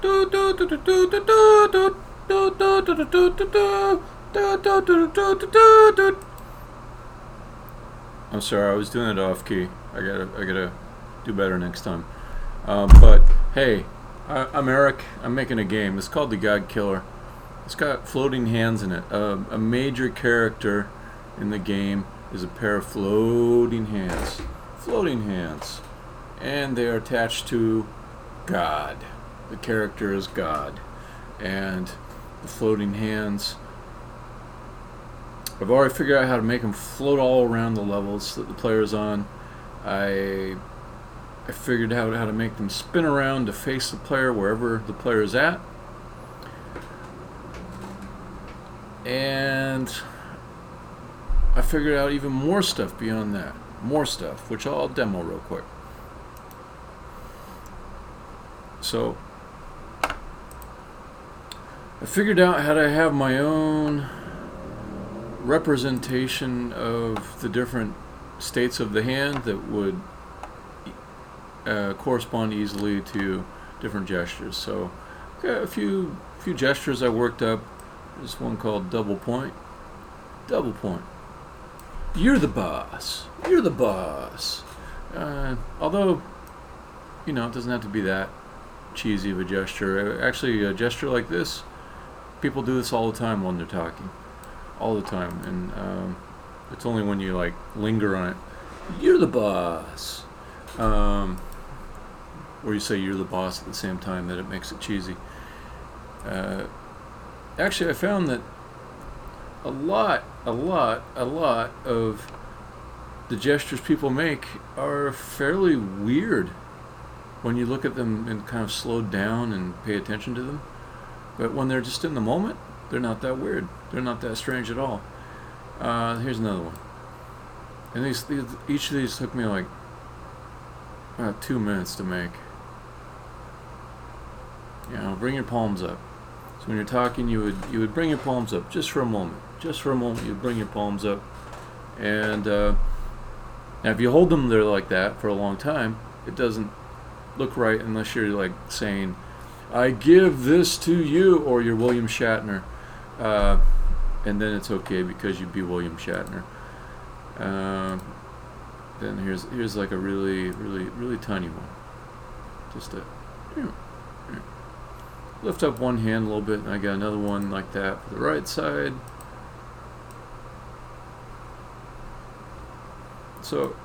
I'm sorry, I was doing it off key. I gotta do better next time. But hey, I'm Eric. I'm making a game. It's called The God Killer. It's got floating hands in it. A major character in the game is a pair of floating hands. Floating hands. And they are attached to God. The character is God. And the floating hands, I've already figured out how to make them float all around the levels that the player's on. I figured out how to make them spin around to face the player wherever the player is at. And I figured out even more stuff beyond that. More stuff, which I'll demo real quick. So, I figured out how to have my own representation of the different states of the hand that would correspond easily to different gestures. So, got a few gestures I worked up. There's one called double point. Double point. You're the boss. You're the boss. Although, you know, it doesn't have to be that cheesy of a gesture. Actually, a gesture like this, people do this all the time when they're talking. All the time. And it's only when you, like, linger on it. You're the boss. Or you say you're the boss at the same time that it makes it cheesy. Actually, I found that a lot of the gestures people make are fairly weird when you look at them and kind of slow down and pay attention to them. But when they're just in the moment, they're not that weird. They're not that strange at all. Here's another one. And each of these took me like about 2 minutes to make. You know, bring your palms up. So when you're talking, you would bring your palms up just for a moment. Just for a moment, you'd bring your palms up. And now if you hold them there like that for a long time, it doesn't look right unless you're like saying, I give this to you, or you're William Shatner. And then it's okay because you'd be William Shatner. Then here's like a really tiny one. Just a lift up one hand a little bit, and I got another one like that for the right side. So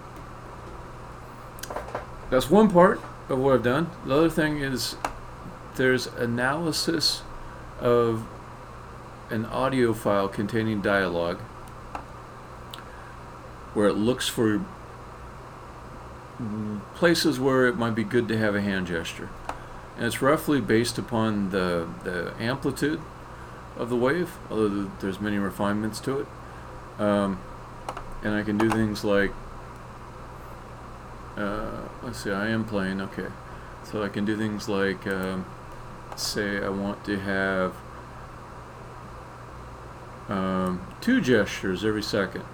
that's one part of what I've done. The other thing is there's analysis of an audio file containing dialogue where it looks for places where it might be good to have a hand gesture. And it's roughly based upon the amplitude of the wave, although there's many refinements to it. And I can do things like, let's see, I am playing, okay. So I can do things like, say I want to have 2 gestures every second.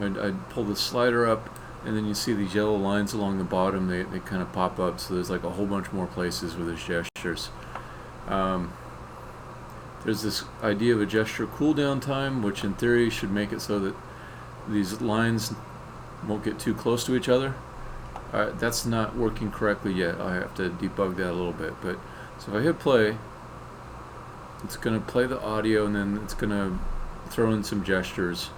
I'd pull the slider up, and then you see these yellow lines along the bottom. They kind of pop up, so there's like a whole bunch more places where there's gestures. There's this idea of a gesture cooldown time, which in theory should make it so that these lines won't get too close to each other. That's not working correctly yet. I have to debug that a little bit. But so if I hit play, it's going to play the audio, and then it's going to throw in some gestures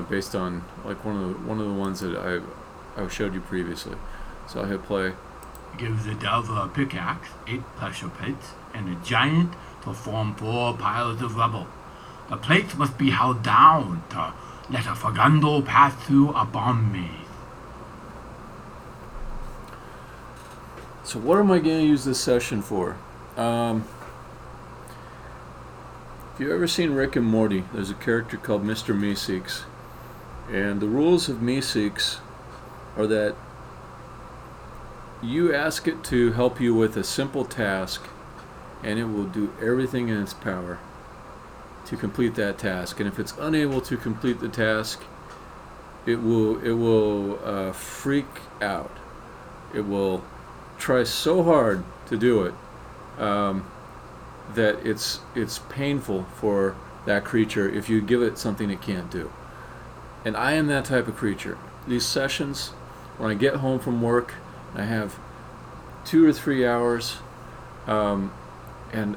based on like one of the ones that I showed you previously. So I hit play. Give the delver a pickaxe, 8 pressure plates, and a giant to form 4 piles of rubble. The plates must be held down to let a Fagundo pass through a bomb maze. So what am I going to use this session for? If you've ever seen Rick and Morty, there's a character called Mr. Meeseeks. And the rules of Meeseeks are that you ask it to help you with a simple task, and it will do everything in its power to complete that task. And if it's unable to complete the task, it will freak out. It will try so hard to do it that it's painful for that creature if you give it something it can't do. And I am that type of creature. These sessions, when I get home from work, I have 2 or 3 hours, and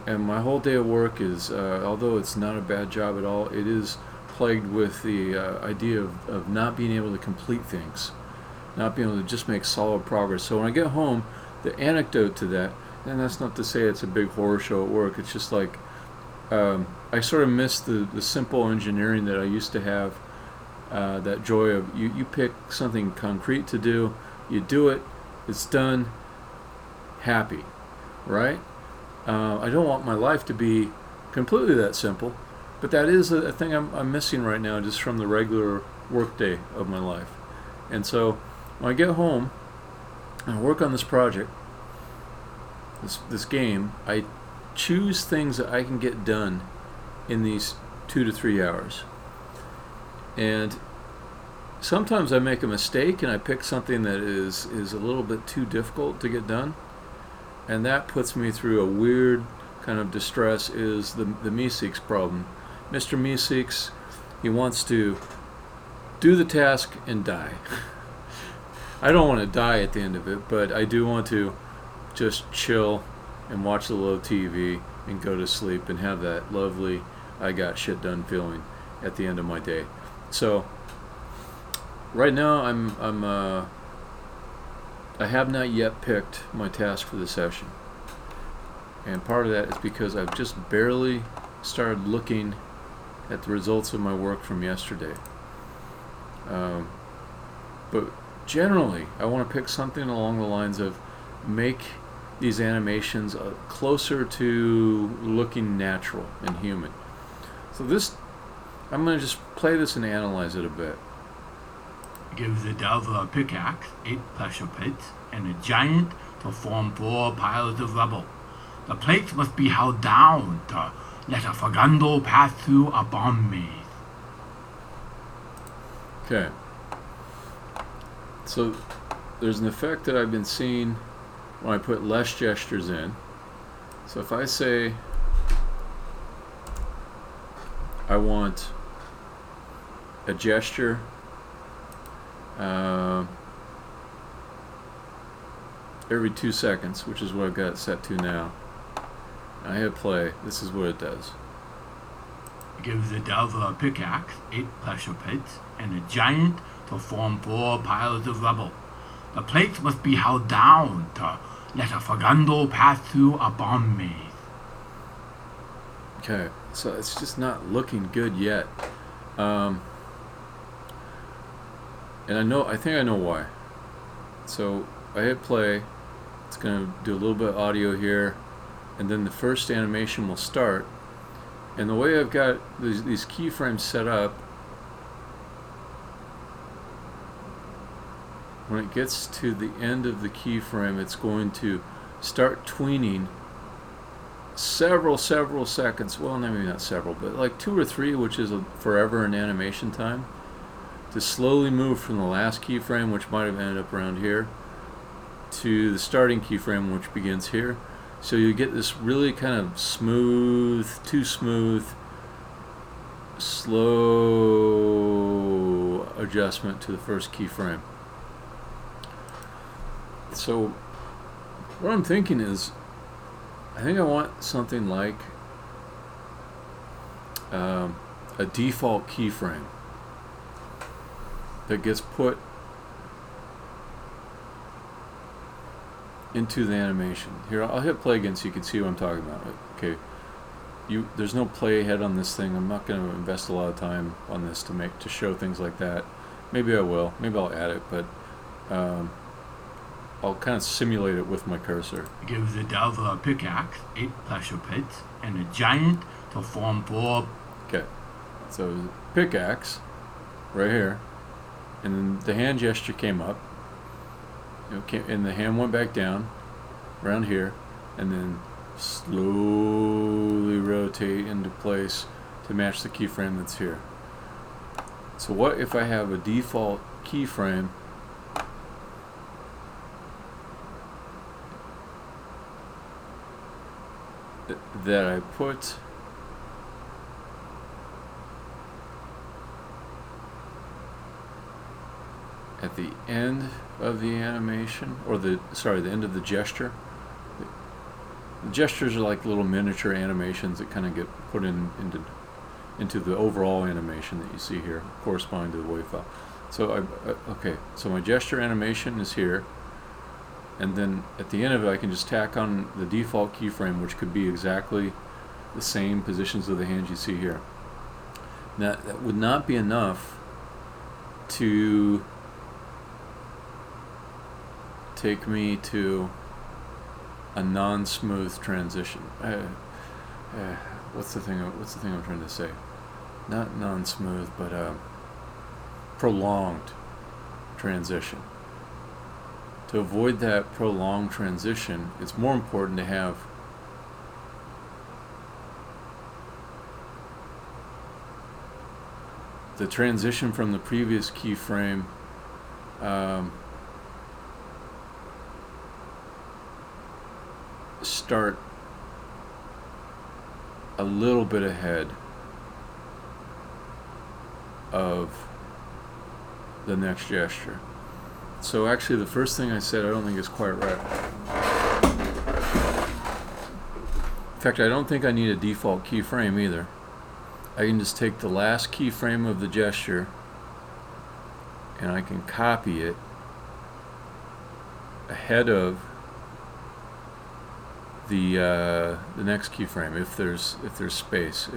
my whole day of work is, although it's not a bad job at all, it is plagued with the idea of not being able to complete things, not being able to just make solid progress. So when I get home, the antidote to that, and that's not to say it's a big horror show at work, it's just like I sort of miss the simple engineering that I used to have, that joy of you pick something concrete to do, you do it, it's done, happy, right? I don't want my life to be completely that simple, but that is a thing I'm missing right now, just from the regular workday of my life. And so when I get home and I work on this project, this game, I choose things that I can get done in these 2 to 3 hours. And sometimes I make a mistake and I pick something that is a little bit too difficult to get done, and that puts me through a weird kind of distress. Is the Meeseeks problem. Mr. Meeseeks, he wants to do the task and die. I don't want to die at the end of it, but I do want to just chill and watch a little TV and go to sleep and have that lovely I got shit done feeling at the end of my day. So right now I have not yet picked my task for the session, and part of that is because I've just barely started looking at the results of my work from yesterday. But generally I want to pick something along the lines of make these animations closer to looking natural and human. So this, I'm going to just play this and analyze it a bit. Give the delver a pickaxe, 8 pressure plates, and a giant to form 4 piles of rubble. The plates must be held down to let a Fagando pass through a bomb maze. Okay. So there's an effect that I've been seeing when I put less gestures in. So if I say I want a gesture every 2 seconds, which is what I've got it set to now, and I hit play, this is what it does. Give the delver a pickaxe, 8 pressure plates, and a giant to form 4 piles of rubble. The plates must be held down to let a Fagando pass through a bomb maze. Okay, so it's just not looking good yet. And I think I know why. So I hit play, it's going to do a little bit of audio here, and then the first animation will start. And the way I've got these keyframes set up, when it gets to the end of the keyframe, it's going to start tweening several seconds, well, maybe not several, but like 2 or 3, which is forever in animation time, to slowly move from the last keyframe, which might have ended up around here, to the starting keyframe, which begins here. So you get this really kind of smooth, too smooth, slow adjustment to the first keyframe. So what I'm thinking is, I think I want something like a default keyframe that gets put into the animation. Here, I'll hit play again so you can see what I'm talking about. Okay, there's no playhead on this thing. I'm not going to invest a lot of time on this to show things like that. Maybe I will. Maybe I'll add it, but I'll kind of simulate it with my cursor. Give the delver a pickaxe, 8 pressure plates, and a giant to form 4. Okay, so pickaxe right here, and then the hand gesture came up. Okay, and the hand went back down around here, and then slowly rotate into place to match the keyframe that's here. So what if I have a default keyframe that I put at the end of the animation, or the end of the gesture. The gestures are like little miniature animations that kind of get put into the overall animation that you see here, corresponding to the wave file. So so my gesture animation is here, and then at the end of it I can just tack on the default keyframe, which could be exactly the same positions of the hands you see here. Now that would not be enough to take me to a non-smooth transition. What's the thing I'm trying to say? Not non-smooth, but prolonged transition. To avoid that prolonged transition, it's more important to have the transition from the previous keyframe start a little bit ahead of the next gesture. So actually the first thing I said I don't think is quite right. In fact, I don't think I need a default keyframe either. I can just take the last keyframe of the gesture and I can copy it ahead of the next keyframe, if there's space,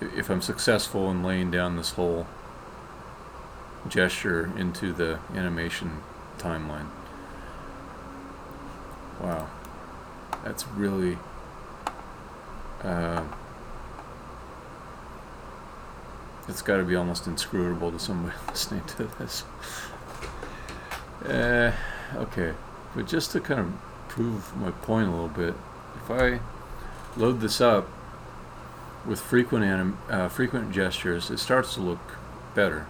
if I'm successful in laying down this whole gesture into the animation timeline. Wow, that's really it's got to be almost inscrutable to somebody listening to this. Okay. But just to kind of prove my point a little bit, if I load this up with frequent gestures, it starts to look better.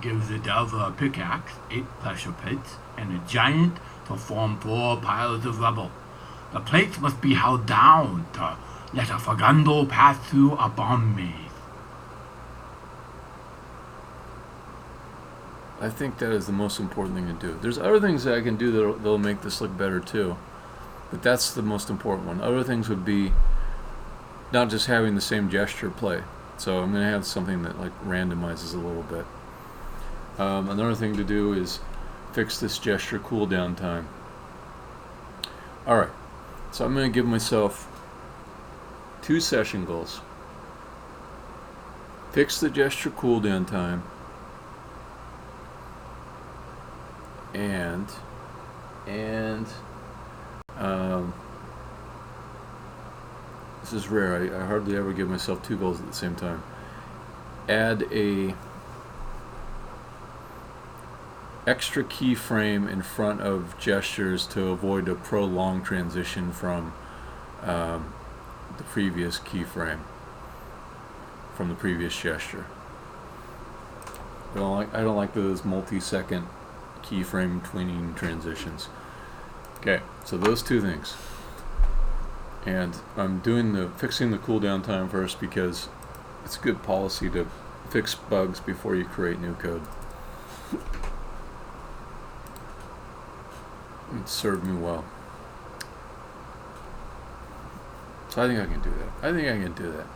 Give the delver a pickaxe, 8 pressure plates, and a giant to form 4 piles of rubble. The plates must be held down to let a Fagando pass through a bomb maze. I think that is the most important thing to do. There's other things that I can do that'll make this look better too, but that's the most important one. Other things would be not just having the same gesture play. So I'm going to have something that like randomizes a little bit. Another thing to do is fix this gesture cooldown time. Alright, so I'm going to give myself 2 session goals. Fix the gesture cooldown time, and this is rare. I hardly ever give myself 2 goals at the same time. Add a extra keyframe in front of gestures to avoid a prolonged transition from the previous keyframe, from the previous gesture. I don't like those multi-second keyframe tweening transitions. Okay, so those 2 things. And I'm doing fixing the cooldown time first because it's good policy to fix bugs before you create new code. It served me well. So I think I can do that.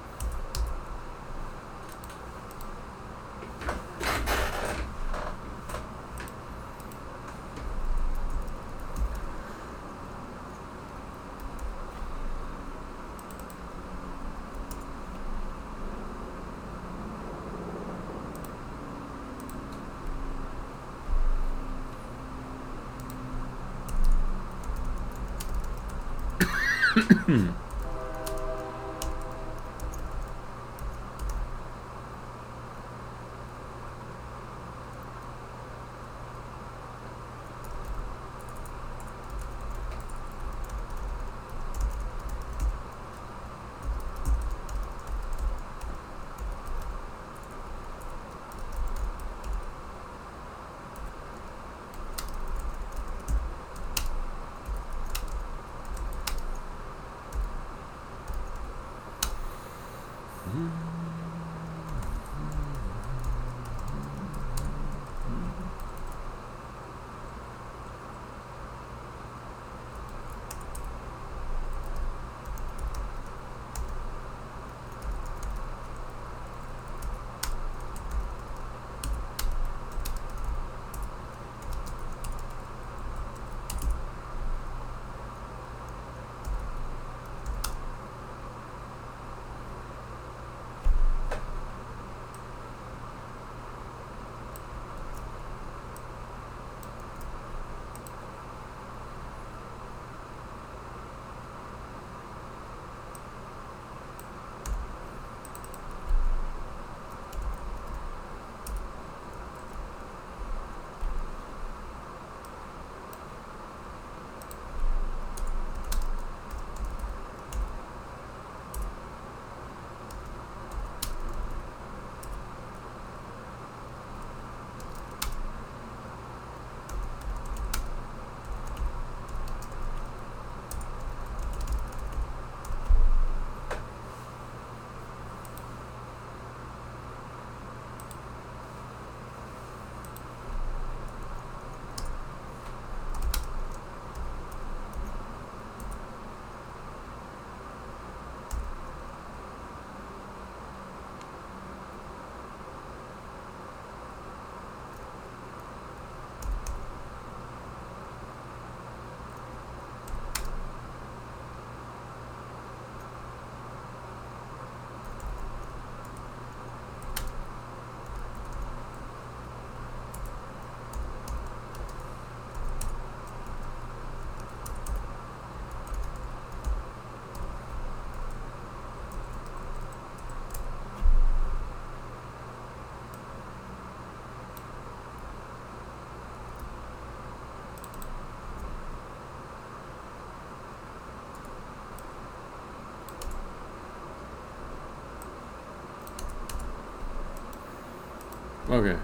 Okay.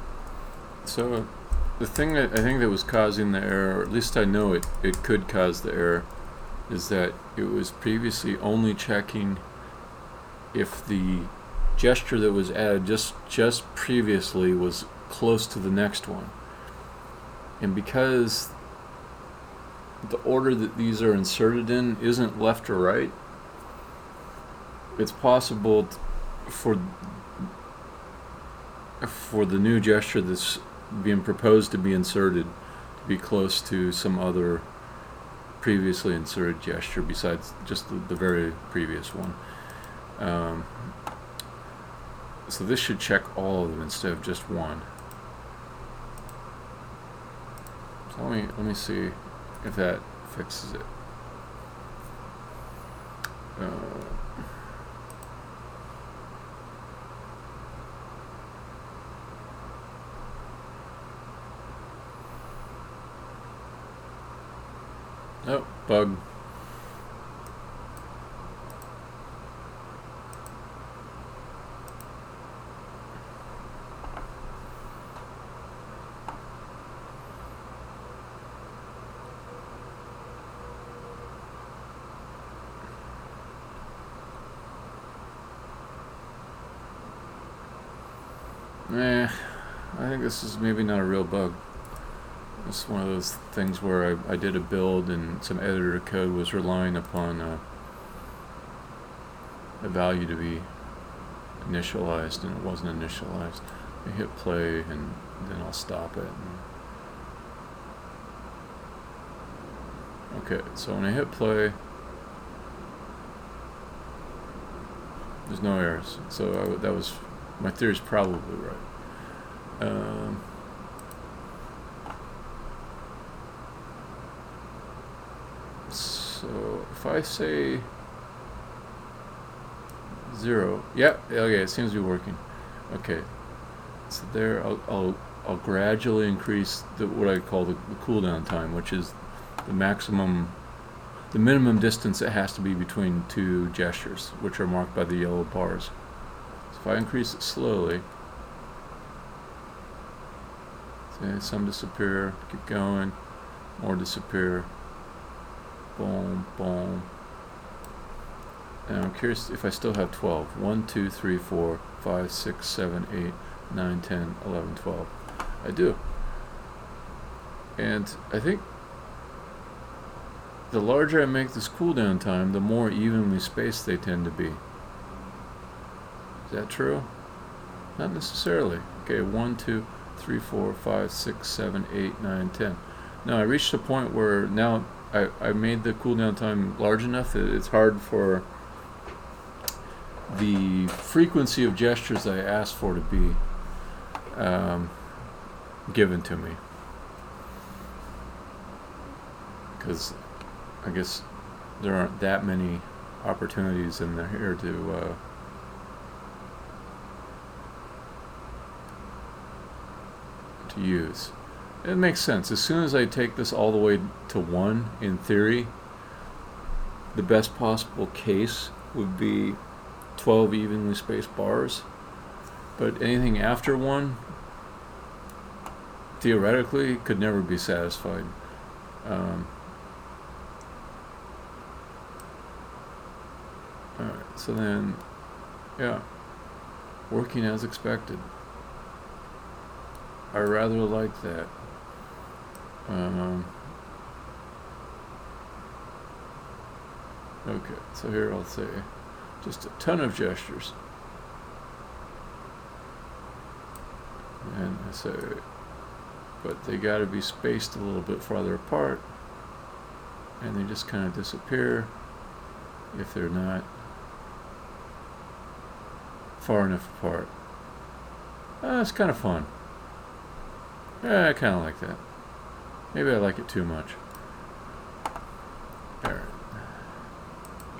So the thing that I think that was causing the error, or at least I know it could cause the error, is that it was previously only checking if the gesture that was added just previously was close to the next one. And because the order that these are inserted in isn't left or right, it's possible for the new gesture that's being proposed to be inserted to be close to some other previously inserted gesture besides just the very previous one. So this should check all of them instead of just one. So let me see if that fixes it. Oh, bug. I think this is maybe not a real bug. It's one of those things where I did a build and some editor code was relying upon a value to be initialized, and it wasn't initialized. I hit play and then I'll stop it. Okay, so when I hit play, there's no errors. So that was, my theory's probably right. So if I say 0, yeah, okay, it seems to be working. Okay, so there, I'll gradually increase what I call the cooldown time, which is the minimum distance it has to be between two gestures, which are marked by the yellow bars. So if I increase it slowly, say some disappear, keep going, more disappear, boom, boom. And I'm curious if I still have 12. 1, 2, 3, 4, 5, 6, 7, 8, 9, 10, 11, 12. I do. And I think the larger I make this cooldown time, the more evenly spaced they tend to be. Is that true? Not necessarily. Okay, 1, 2, 3, 4, 5, 6, 7, 8, 9, 10. Now I reached a point where now I made the cooldown time large enough that it's hard for the frequency of gestures I asked for to be given to me. Because I guess there aren't that many opportunities in there here to use. It makes sense. As soon as I take this all the way to 1, in theory, the best possible case would be 12 evenly spaced bars. But anything after 1, theoretically, could never be satisfied. Alright, so then, yeah, working as expected. I rather like that. Okay, so here I'll say just a ton of gestures. And I say, but they got to be spaced a little bit farther apart, and they just kind of disappear if they're not far enough apart. It's kind of fun. I kind of like that. Maybe I like it too much. Alright.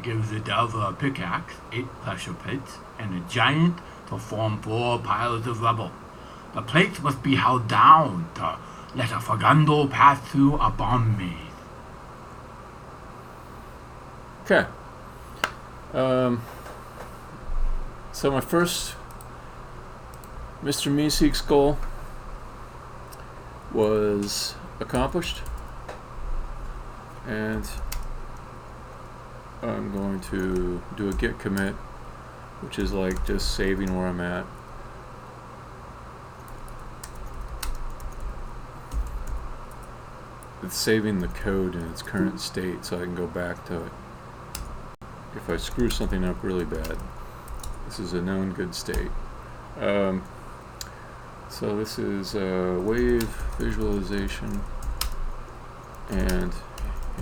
Give the delver a pickaxe, 8 pressure plates, and a giant to form 4 piles of rubble. The plates must be held down to let a Fagando pass through a bomb maze. Okay. So my first Mr. Meeseek's goal was accomplished, and I'm going to do a git commit, which is like just saving where I'm at. It's saving the code in its current state so I can go back to it if I screw something up really bad. This is a known good state. So this is wave visualization and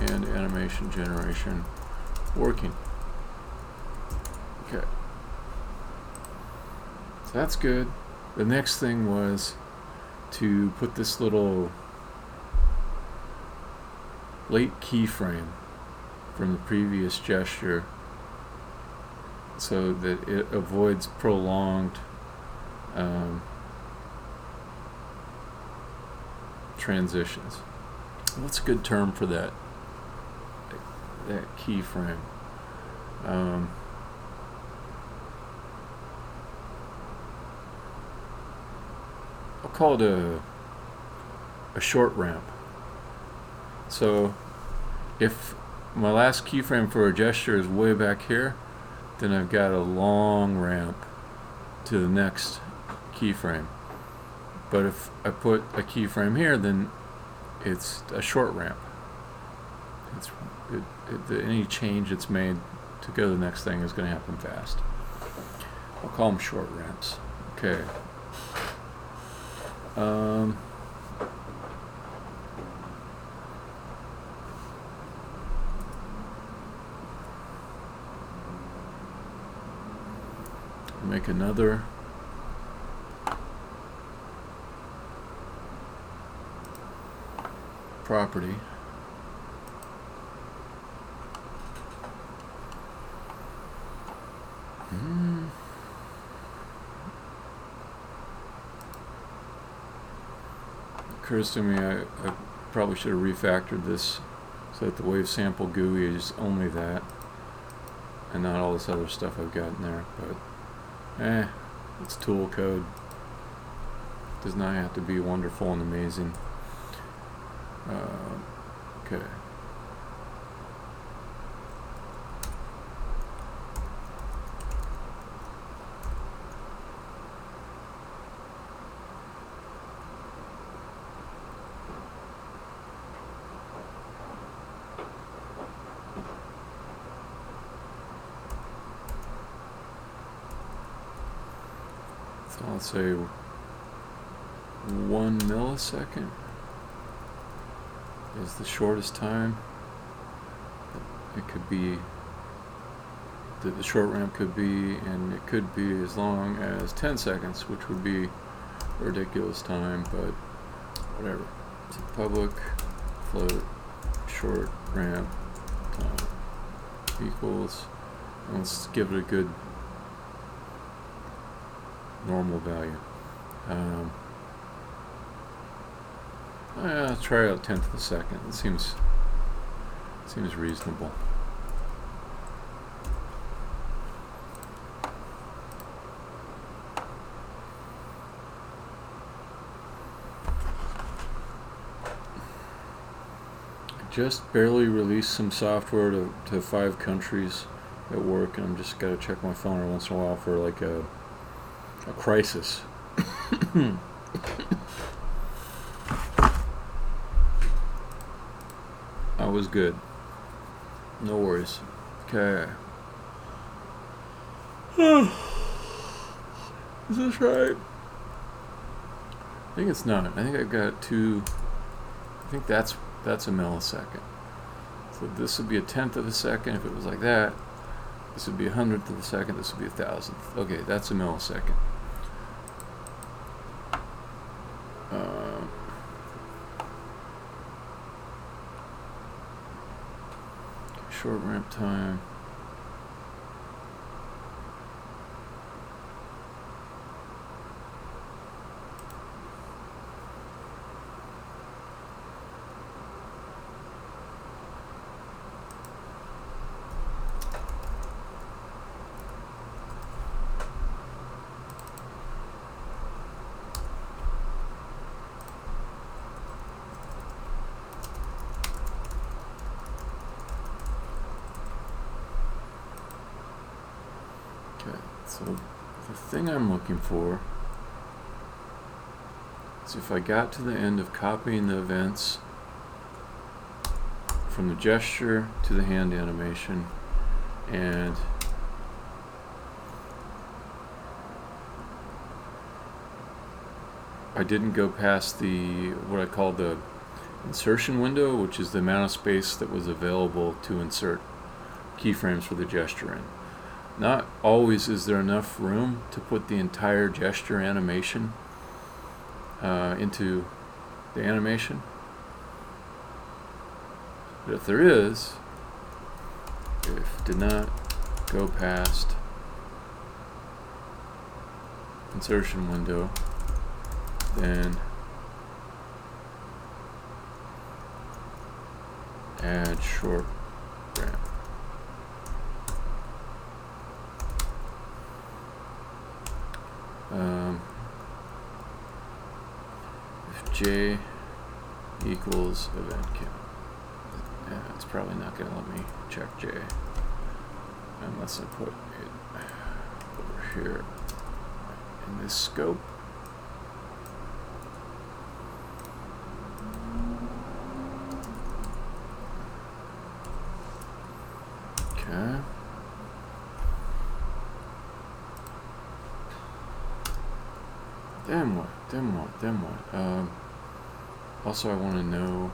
animation generation working. Okay. So that's good. The next thing was to put this little late keyframe from the previous gesture so that it avoids prolonged transitions. What's a good term for that? That keyframe. I'll call it a short ramp. So if my last keyframe for a gesture is way back here, then I've got a long ramp to the next keyframe. But if I put a keyframe here, then it's a short ramp. Any change that's made to go to the next thing is going to happen fast. I'll call them short ramps. Okay. Make another property. Occurs to me I probably should have refactored this so that the wave sample GUI is only that and not all this other stuff I've got in there, but it's tool code. Does not have to be wonderful and amazing. Okay. So I'll say 1 millisecond is the shortest time. It could be, the short ramp could be, and it could be as long as 10 seconds, which would be a ridiculous time, but whatever. So public float short ramp time equals, and let's give it a good normal value. I'll try out 1/10 of a second. It seems reasonable. Just barely released some software to 5 countries at work, and I'm just gotta check my phone every once in a while for like a crisis. I was good. No worries. Okay. Is this right? I think it's not. I think I've got 2. I think that's a millisecond. So this would be 1/10 of a second if it was like that. This would be 100th of a second. This would be 1,000th. Okay, that's a millisecond. Short ramp time. Okay, so the thing I'm looking for is if I got to the end of copying the events from the gesture to the hand animation, and I didn't go past the what I call the insertion window, which is the amount of space that was available to insert keyframes for the gesture in. Not always is there enough room to put the entire gesture animation into the animation. But if there is, if did not go past insertion window, then add short ramp. If J equals event count, yeah, it's probably not going to let me check J unless I put it over here in this scope. Okay. Then what? Also, I want to know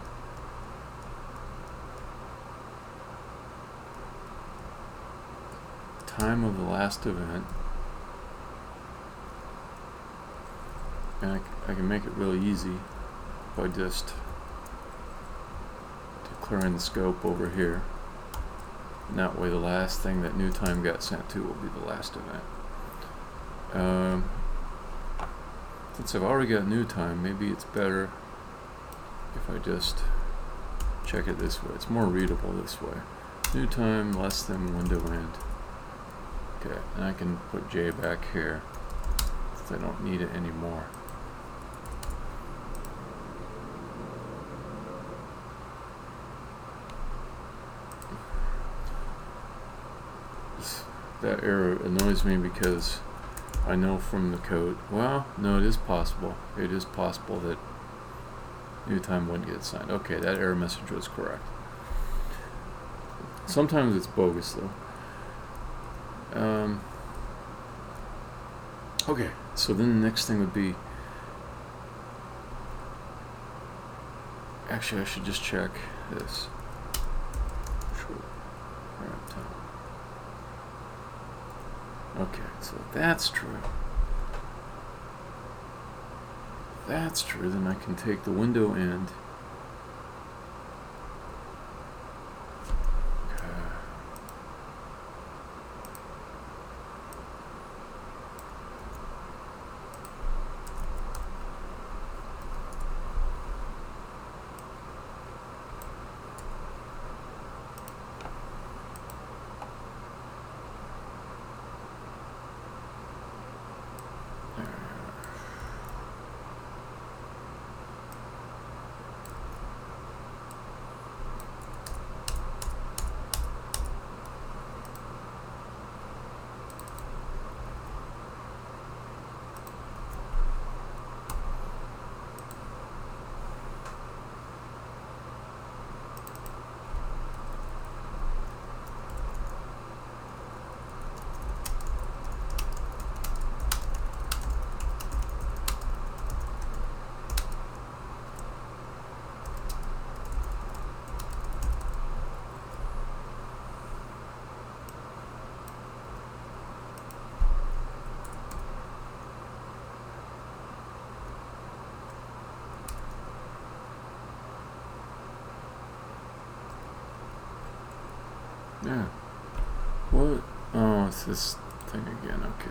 time of the last event, and I can make it really easy by just declaring the scope over here, and that way the last thing that new time got sent to will be the last event. Since I've already got new time, maybe it's better if I just check it this way. It's more readable this way. New time less than window end. Okay, and I can put J back here since I don't need it anymore. That error annoys me because I know from the code, well, no, it is possible. It is possible that new time wouldn't get assigned. Okay, that error message was correct. Sometimes it's bogus though. Okay, so then the next thing would be, actually I should just check this. Short ramp time. Okay, so that's true. That's true, then I can take the window end. Yeah. What? Oh, it's this thing again. Okay.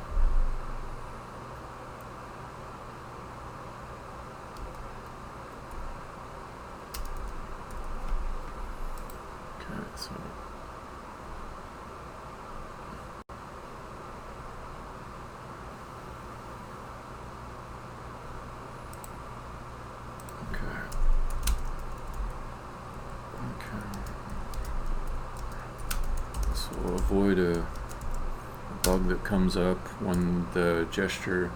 Okay, so. Okay. Okay. So we'll avoid a bug that comes up when the gesture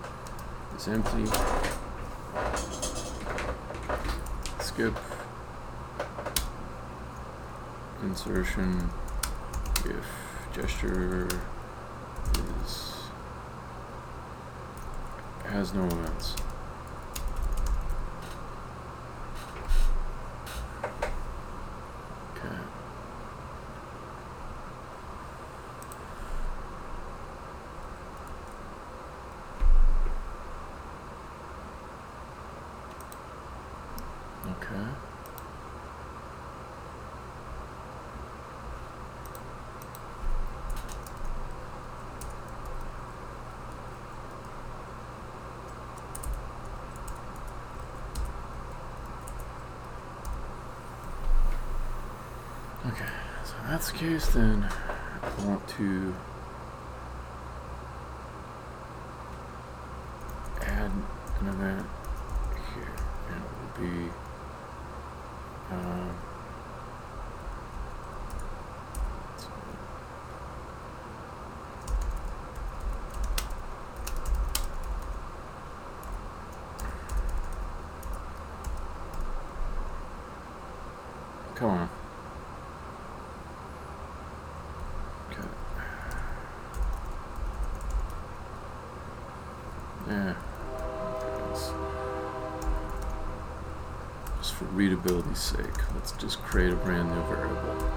is empty. Skip insertion if gesture has no events. Okay. Okay. Okay, so if that's the case, then I want to add an event here, and it will be come on. Okay. Yeah. Just for readability's sake, let's just create a brand new variable.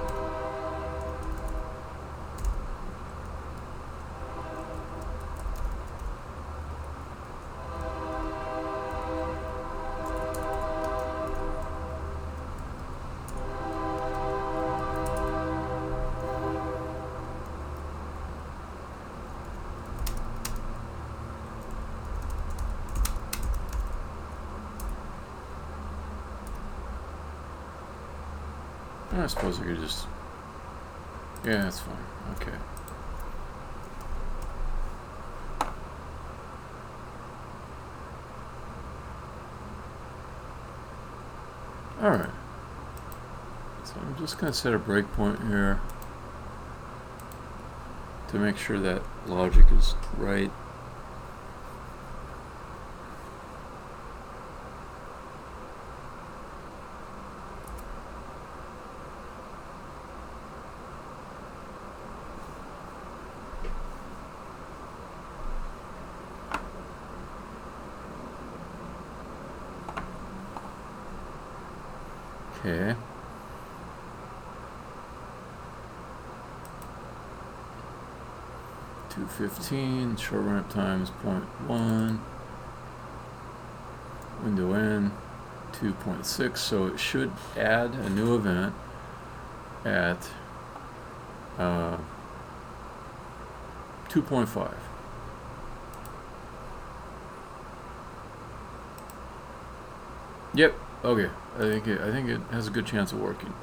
I suppose I could just... Yeah, that's fine. Okay. Alright. So I'm just going to set a breakpoint here to make sure that logic is right. Okay. $2.15, short ramp times 0.1, window in 2.6, so it should add a new event at 2.5. Yep. Okay. I think it has a good chance of working.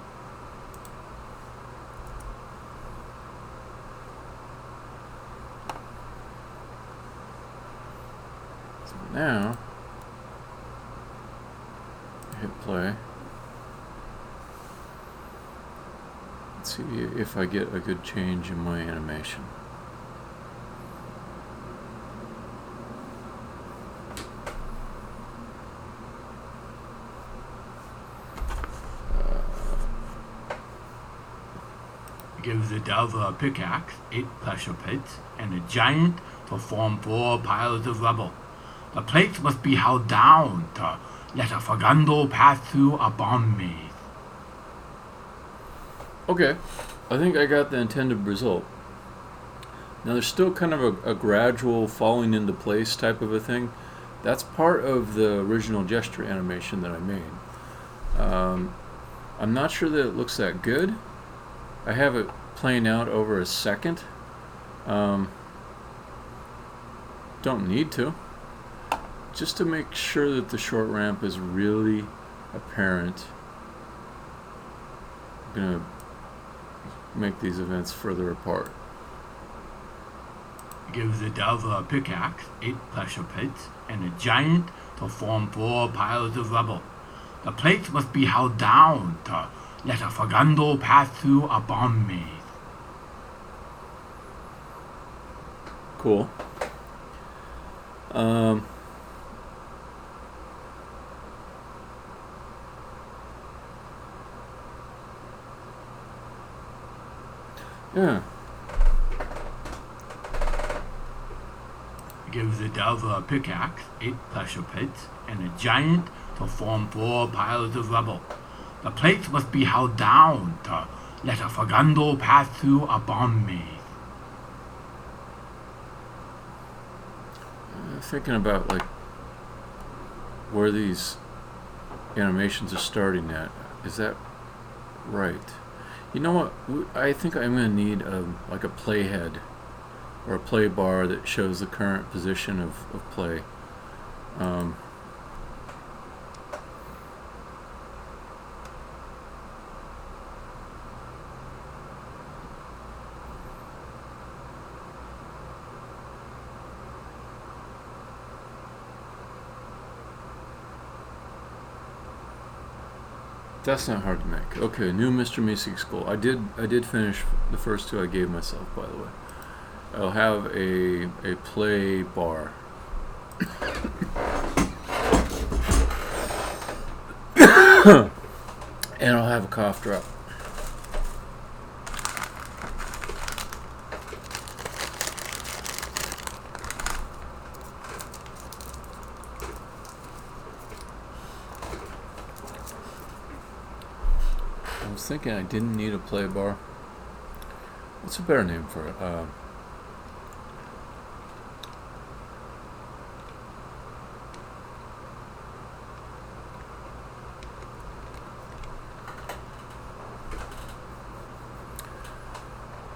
So now hit play. Let's see if I get a good change in my animation. Give the delver a pickaxe, 8 pressure plates, and a giant to form 4 piles of rubble. The plates must be held down to let a Fagando pass through a bomb maze. Okay, I think I got the intended result. Now there's still kind of a gradual falling into place type of a thing. That's part of the original gesture animation that I made. I'm not sure that it looks that good. I have it playing out over a second. Don't need to. Just to make sure that the short ramp is really apparent. I'm going to make these events further apart. Give the delver a pickaxe, 8 pressure plates, and a giant to form 4 piles of rubble. The plates must be held down to let a Fagando pass through a bomb maze. Cool. Yeah. Give the delver a pickaxe, 8 pressure plates, and a giant to form 4 piles of rubble. The plates must be held down to let a Fagando pass through a bomb maze. Thinking about like where these animations are starting at. Is that right? You know what? I think I'm going to need like a playhead or a play bar that shows the current position of play. That's not hard to make. Okay, new Mr. Meeseeks goal. I did finish the first 2 I gave myself, by the way. I'll have a play bar. And I'll have a cough drop. I was thinking I didn't need a play bar. What's a better name for it?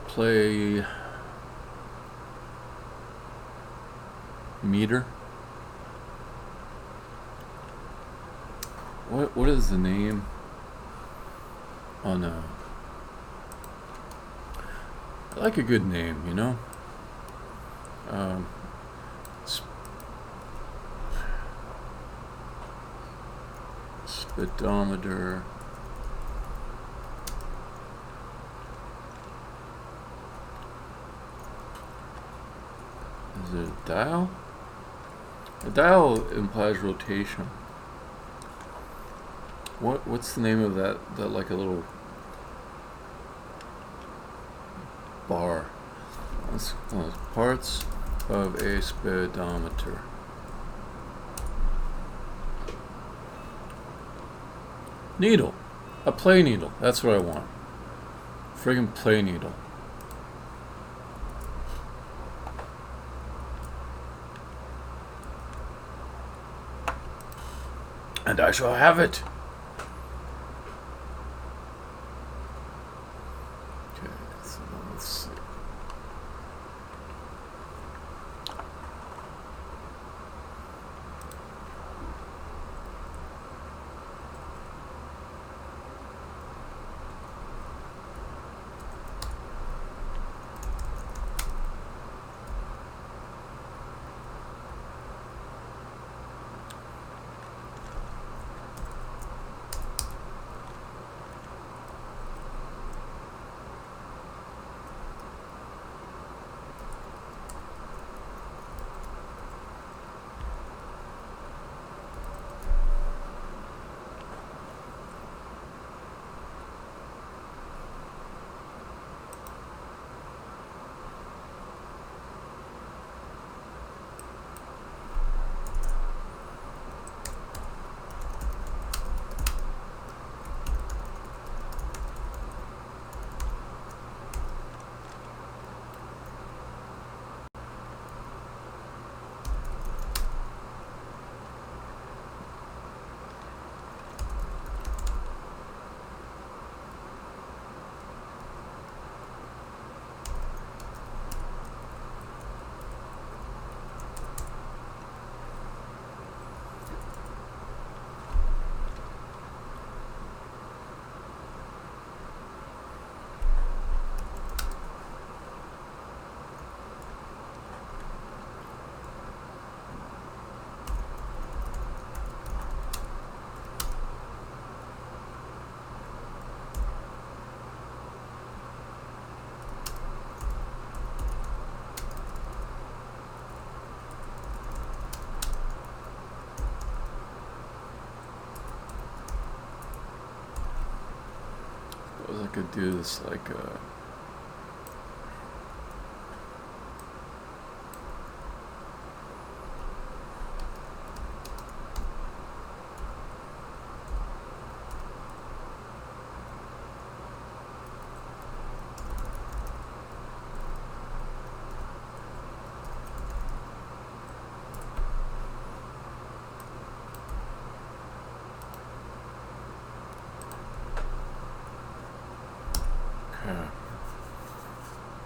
Play meter. What is the name on I like a good name, you know. Speedometer. Is it a dial? A dial implies rotation. What's the name of that like a little bar? That's parts of a speedometer. Needle. A play needle. That's what I want. Friggin' play needle. And I shall have it. Okay, so let's see. could do this like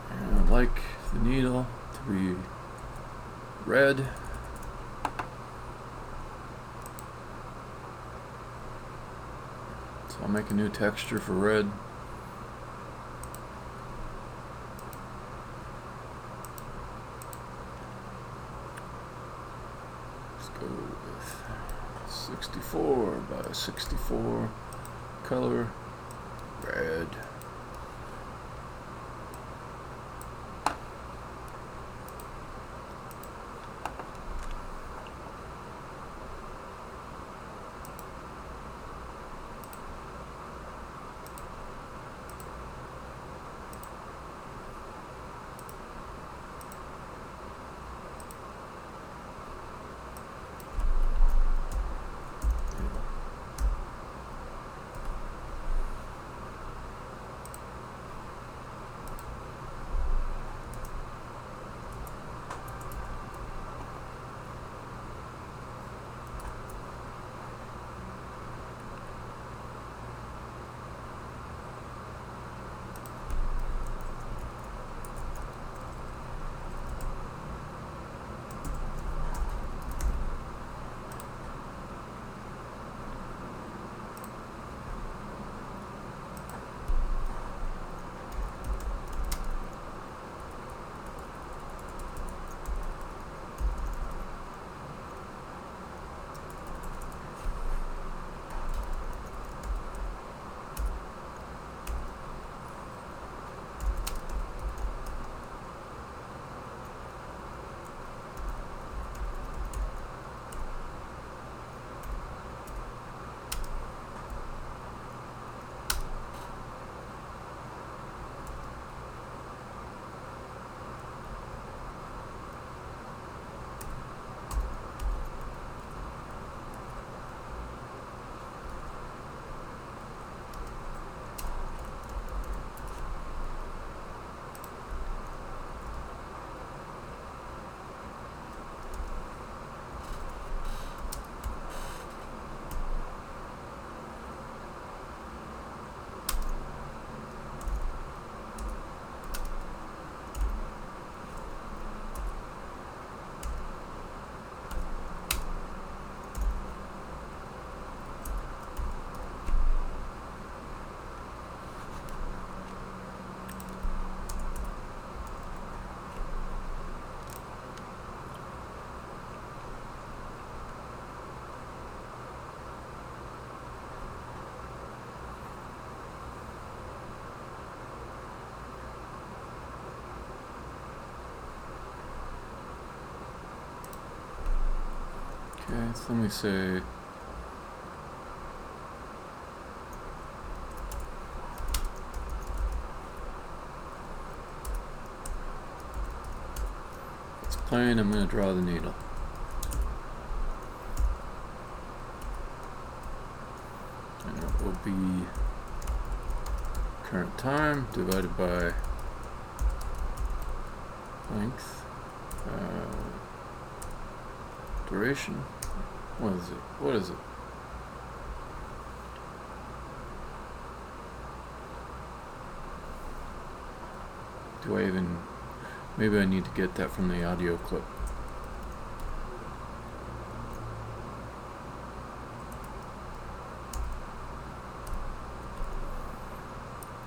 and I'd like the needle to be red. So I'll make a new texture for red. Let's go with 64 by 64 color red. Okay, so let me say it's plain. I'm going to draw the needle. And it will be current time divided by length, duration. What is it? What is it? Do I even... Maybe I need to get that from the audio clip.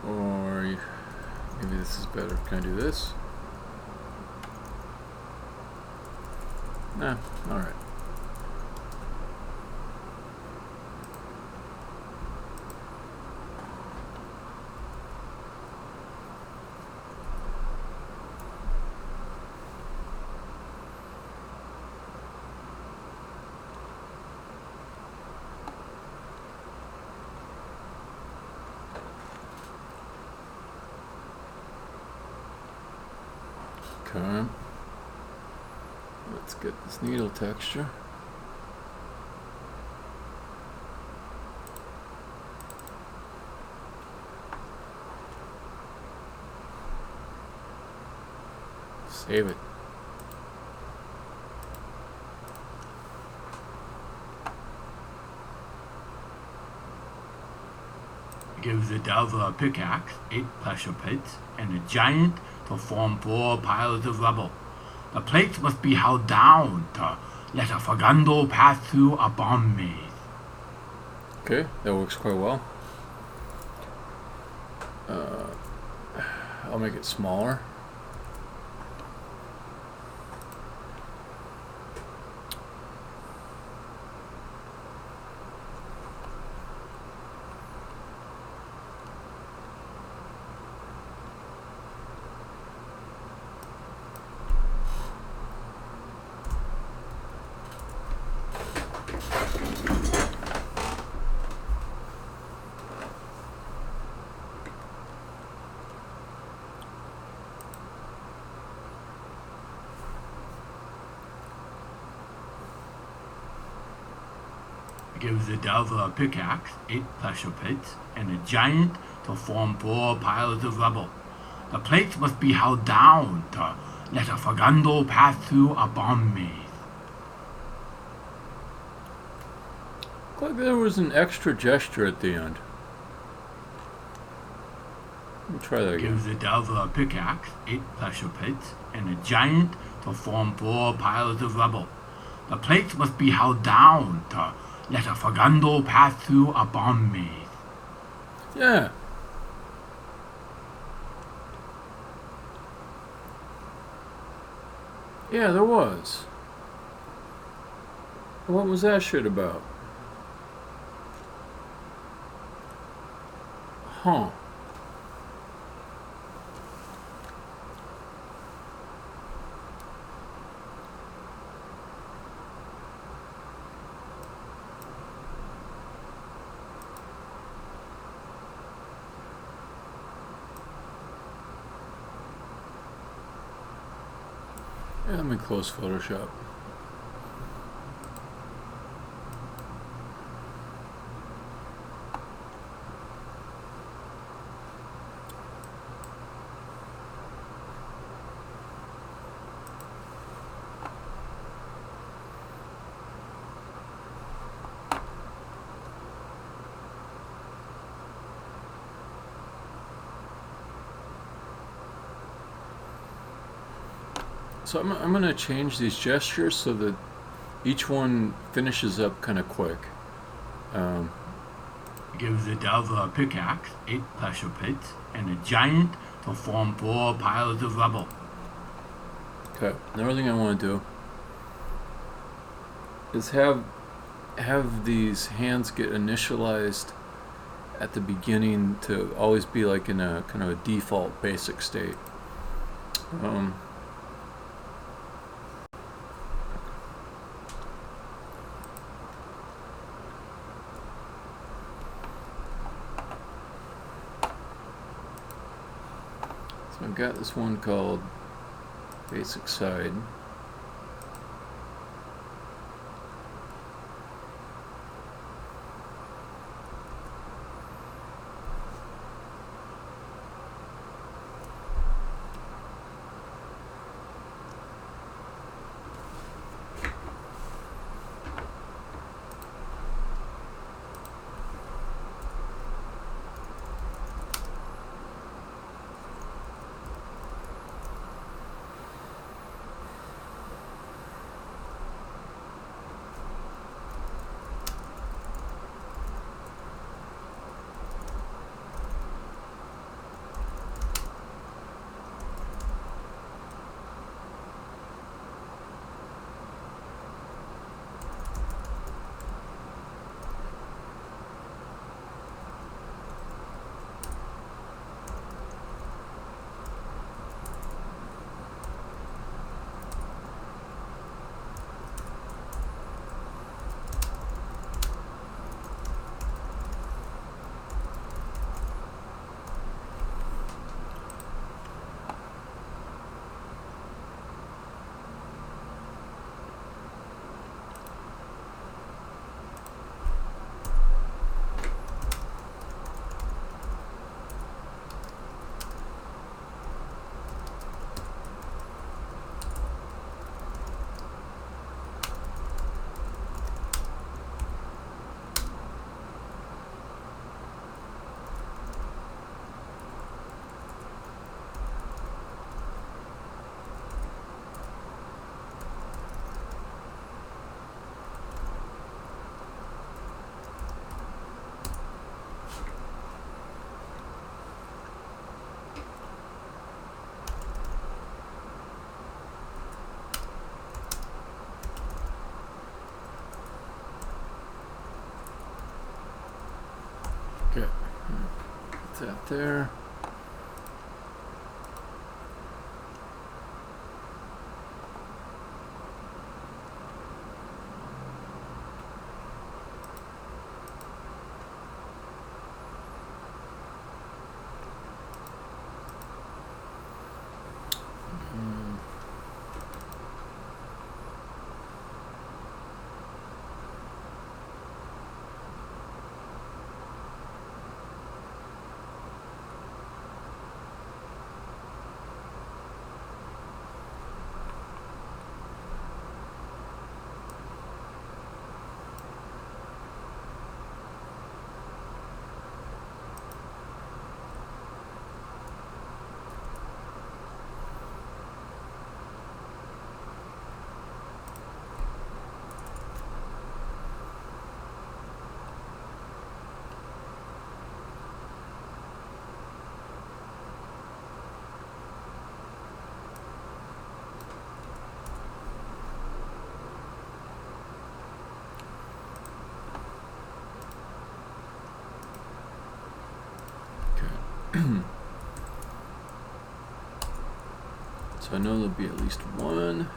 Or maybe this is better. Can I do this? Nah, alright. Okay. Let's get this needle texture. Save it. Give the delver a pickaxe, 8 pressure plates, and a giant to form 4 piles of rubble. The plates must be held down to let a Fagando pass through a bomb maze. Okay, that works quite well. I'll make it smaller. Give the delver a pickaxe, 8 pressure plates, and a giant to form 4 piles of rubble. The plates must be held down to let a Fagando pass through a bomb maze. Looked like there was an extra gesture at the end. Let me try that again. Give the delver a pickaxe, 8 pressure plates, and a giant to form 4 piles of rubble. The plates must be held down to let a Fagando pass through a bomb maze. Yeah. Yeah, there was. What was that shit about? Huh. Yeah, let me close Photoshop. So I'm going to change these gestures so that each one finishes up kind of quick. Give the delver a pickaxe, 8 pressure plates, and a giant to form 4 piles of rubble. Okay, another thing I want to do is have these hands get initialized at the beginning to always be like in a kind of a default basic state. So I've got this one called basic side. that there. So I know there'll be at least one,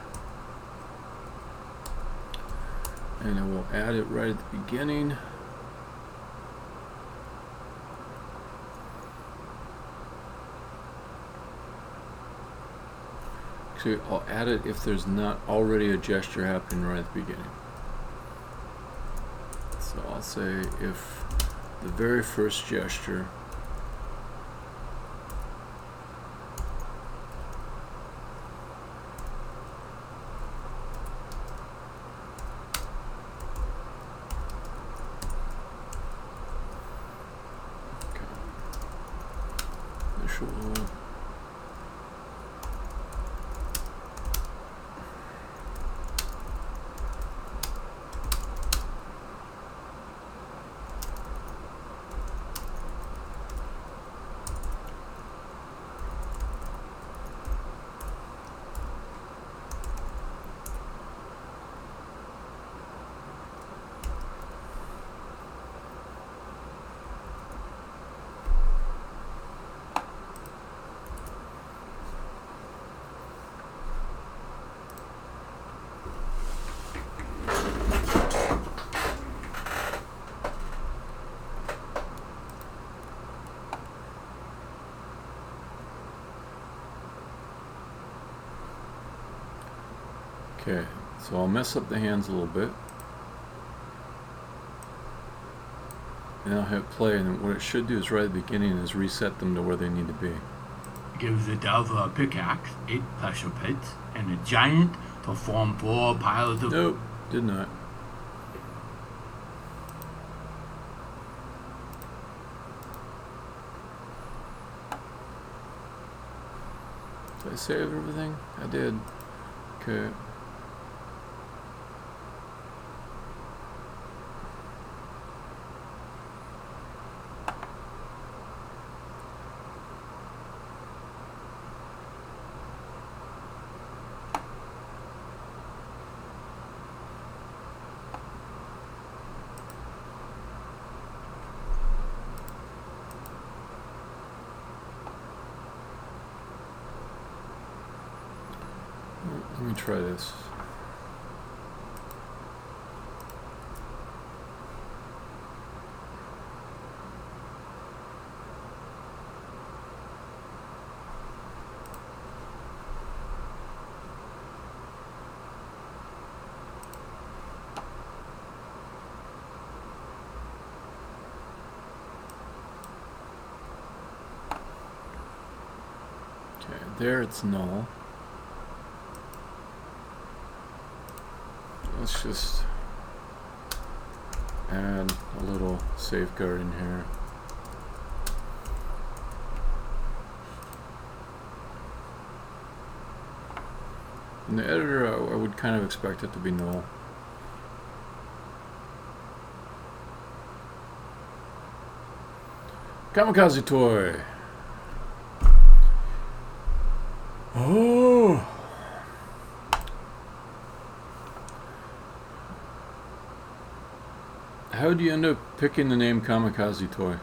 and I will add it right at the beginning. Actually, I'll add it if there's not already a gesture happening right at the beginning. So I'll say if the very first gesture Okay, so I'll mess up the hands a little bit. And I'll hit play, and what it should do is right at the beginning is reset them to where they need to be. Give the delver a pickaxe, 8 pressure pits, and a giant to form 4 piles of... Nope, did not. Did I save everything? I did. Okay. Let me try this. Okay, there it's null. Let's just add a little safeguard in here. In the editor, I would kind of expect it to be null. Kamikaze toy. Oh. How do you end up picking the name Kamikaze toy?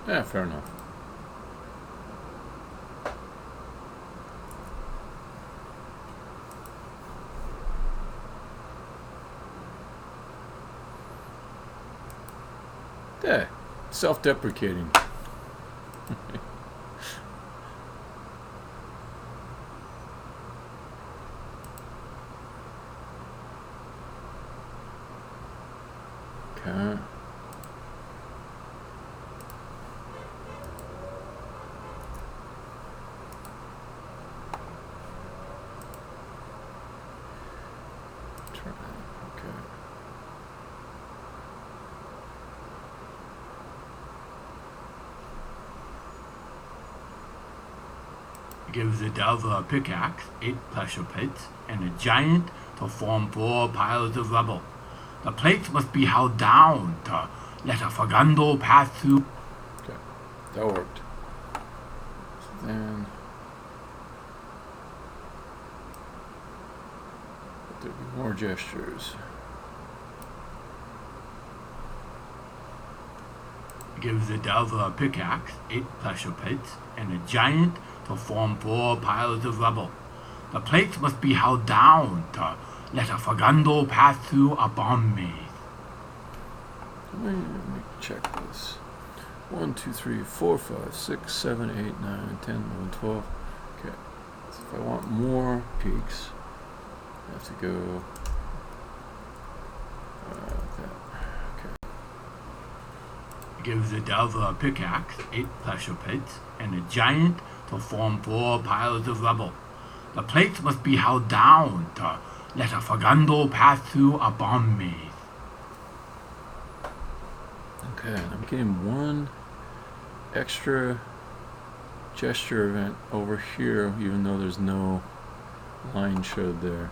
Yeah, fair enough. Yeah, self-deprecating. Okay. Okay. Give the delver a pickaxe, 8 pressure plates, and a giant to form 4 piles of rubble. The plates must be held down to let a Fagando pass through. Okay, that worked. So then there'll be more gestures. Give the delver a pickaxe, 8 pressure plates, and a giant to form 4 piles of rubble. The plates must be held down to let a Fagando pass through a bomb maze. Let me check this. 1, 2, 3, 4, 5, 6, 7, 8, 9, 10, 11, 12. Okay. So if I want more peaks, I have to go like that. Okay. Give the delver a pickaxe, 8 pressure plates, and a giant to form 4 piles of rubble. The plates must be held down to let a Fagando pass through a bomb maze. Okay, I'm getting one extra gesture event over here, even though there's no line showed there.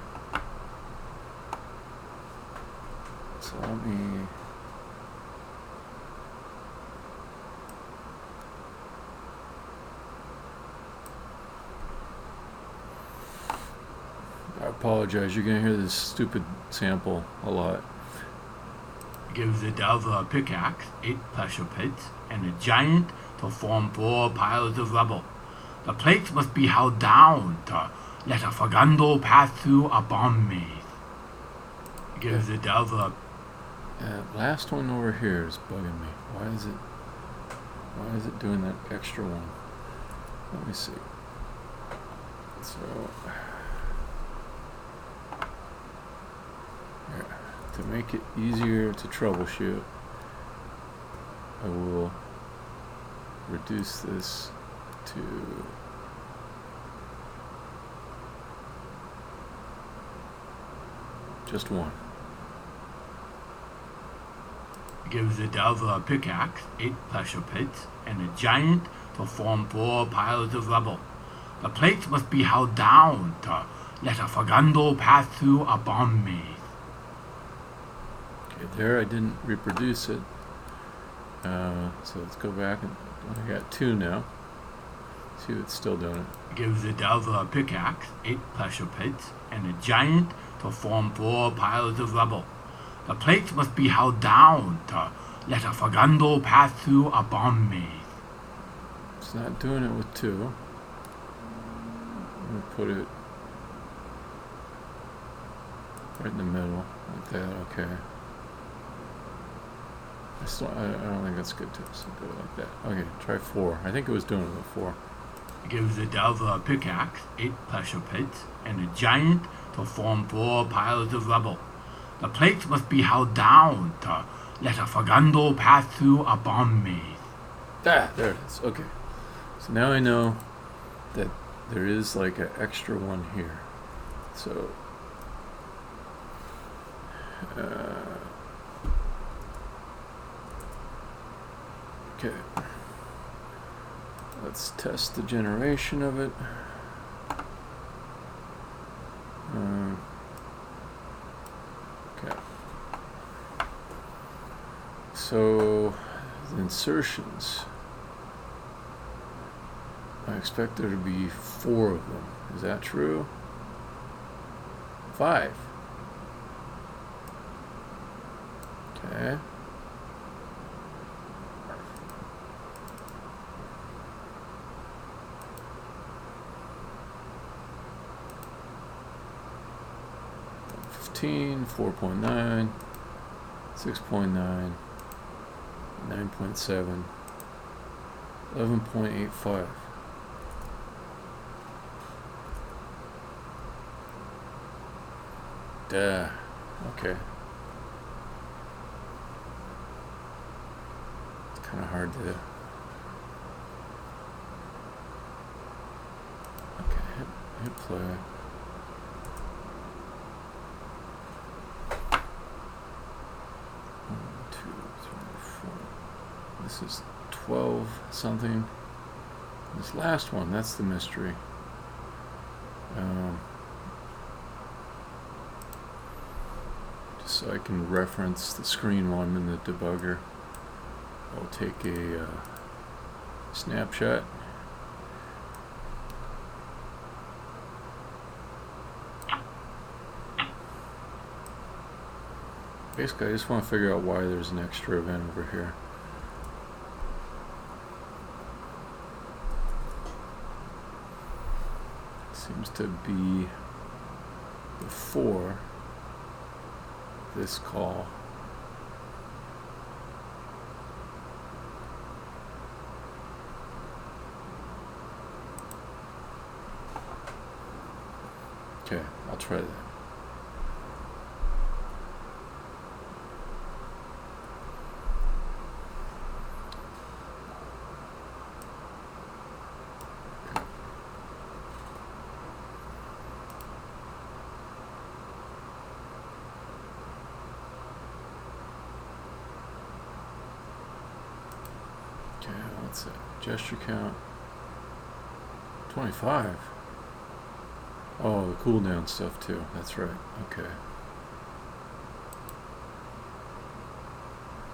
So let me... I apologize, you're going to hear this stupid sample a lot. Give the delver a pickaxe, 8 pressure plates, and a giant to form 4 piles of rubble. The plates must be held down to let a Fagando pass through a bomb maze. Give the delver last one over here is bugging me. Why is it doing that extra one? Let me see. So to make it easier to troubleshoot, I will reduce this to just one. Give the delver a pickaxe, 8 pressure plates, and a giant to form 4 piles of rubble. The plates must be held down to let a Fagando pass through a bomb maze. Okay, there I didn't reproduce it. So let's go back and I got 2 now. See if it's still doing it. Give the delver a pickaxe, 8 pressure plates, and a giant to form 4 piles of rubble. The plates must be held down to let a Fagando pass through a bomb maze. It's not doing it with 2. I'm going to put it right in the middle, like that, okay. I don't think that's good too, so do it like that. Okay, try 4. I think it was doing it with 4. Give the delver a pickaxe, 8 pressure plates, and a giant to form 4 piles of rubble. The plates must be held down to let a Fagando pass through a bomb maze. There it is. Okay. So now I know that there is like an extra one here. So okay. Let's test the generation of it. Okay. So the insertions, I expect there to be 4 of them. Is that true? 5. Okay. 15, 4.9, 6.9, 9.7, 11.85. Duh. Okay. It's kind of hard to. Okay, hit play. One, two, three, four. This is 12 something. This last one, that's the mystery. Just so I can reference the screen while I'm in the debugger, I'll take a snapshot. Basically, I just want to figure out why there's an extra event over here. Seems to be before this call. Okay, I'll try that. What's that? Gesture count 25. Oh, the cooldown stuff too. That's right. Okay.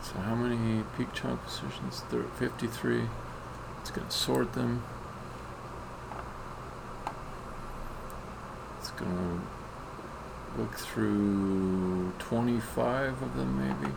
So how many peak chunk positions? 53. It's going to sort them. It's going to look through 25 of them maybe.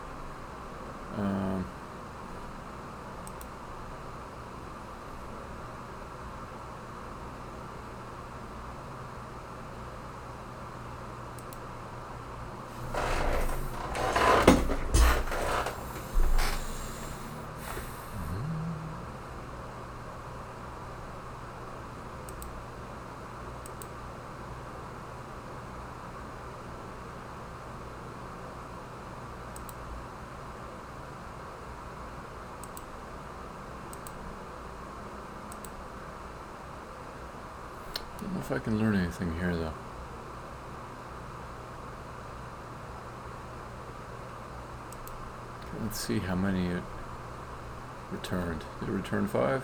I don't know if I can learn anything here though. Okay, let's see how many it returned. Did it return 5?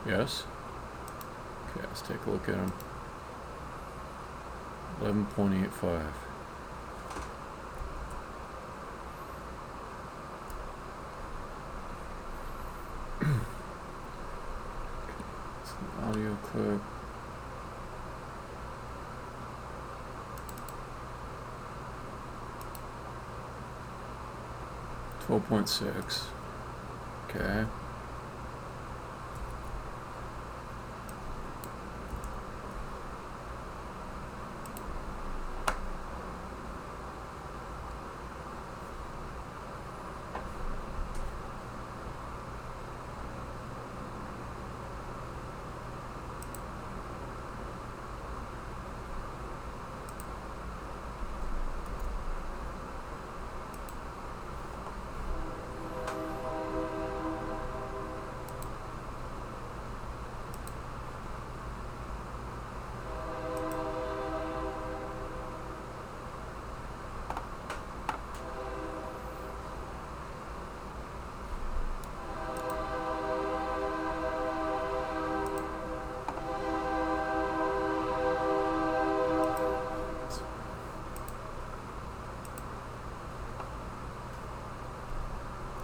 Yes? Okay, let's take a look at them. 11.85. Audio clip. $12.6. Okay.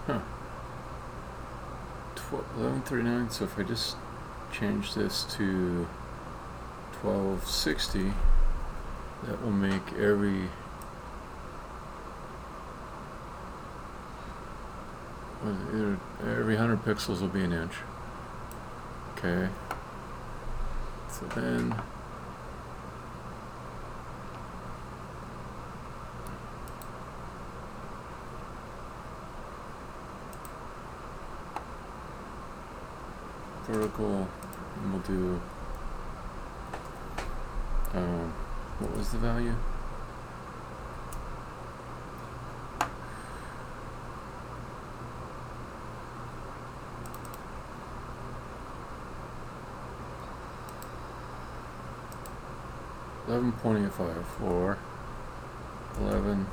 Huh. 1139. So if I just change this to 1260, that will make every every 100 pixels will be an inch. Okay. So then vertical, and we'll do, what was the value? $11.85 for $11.85.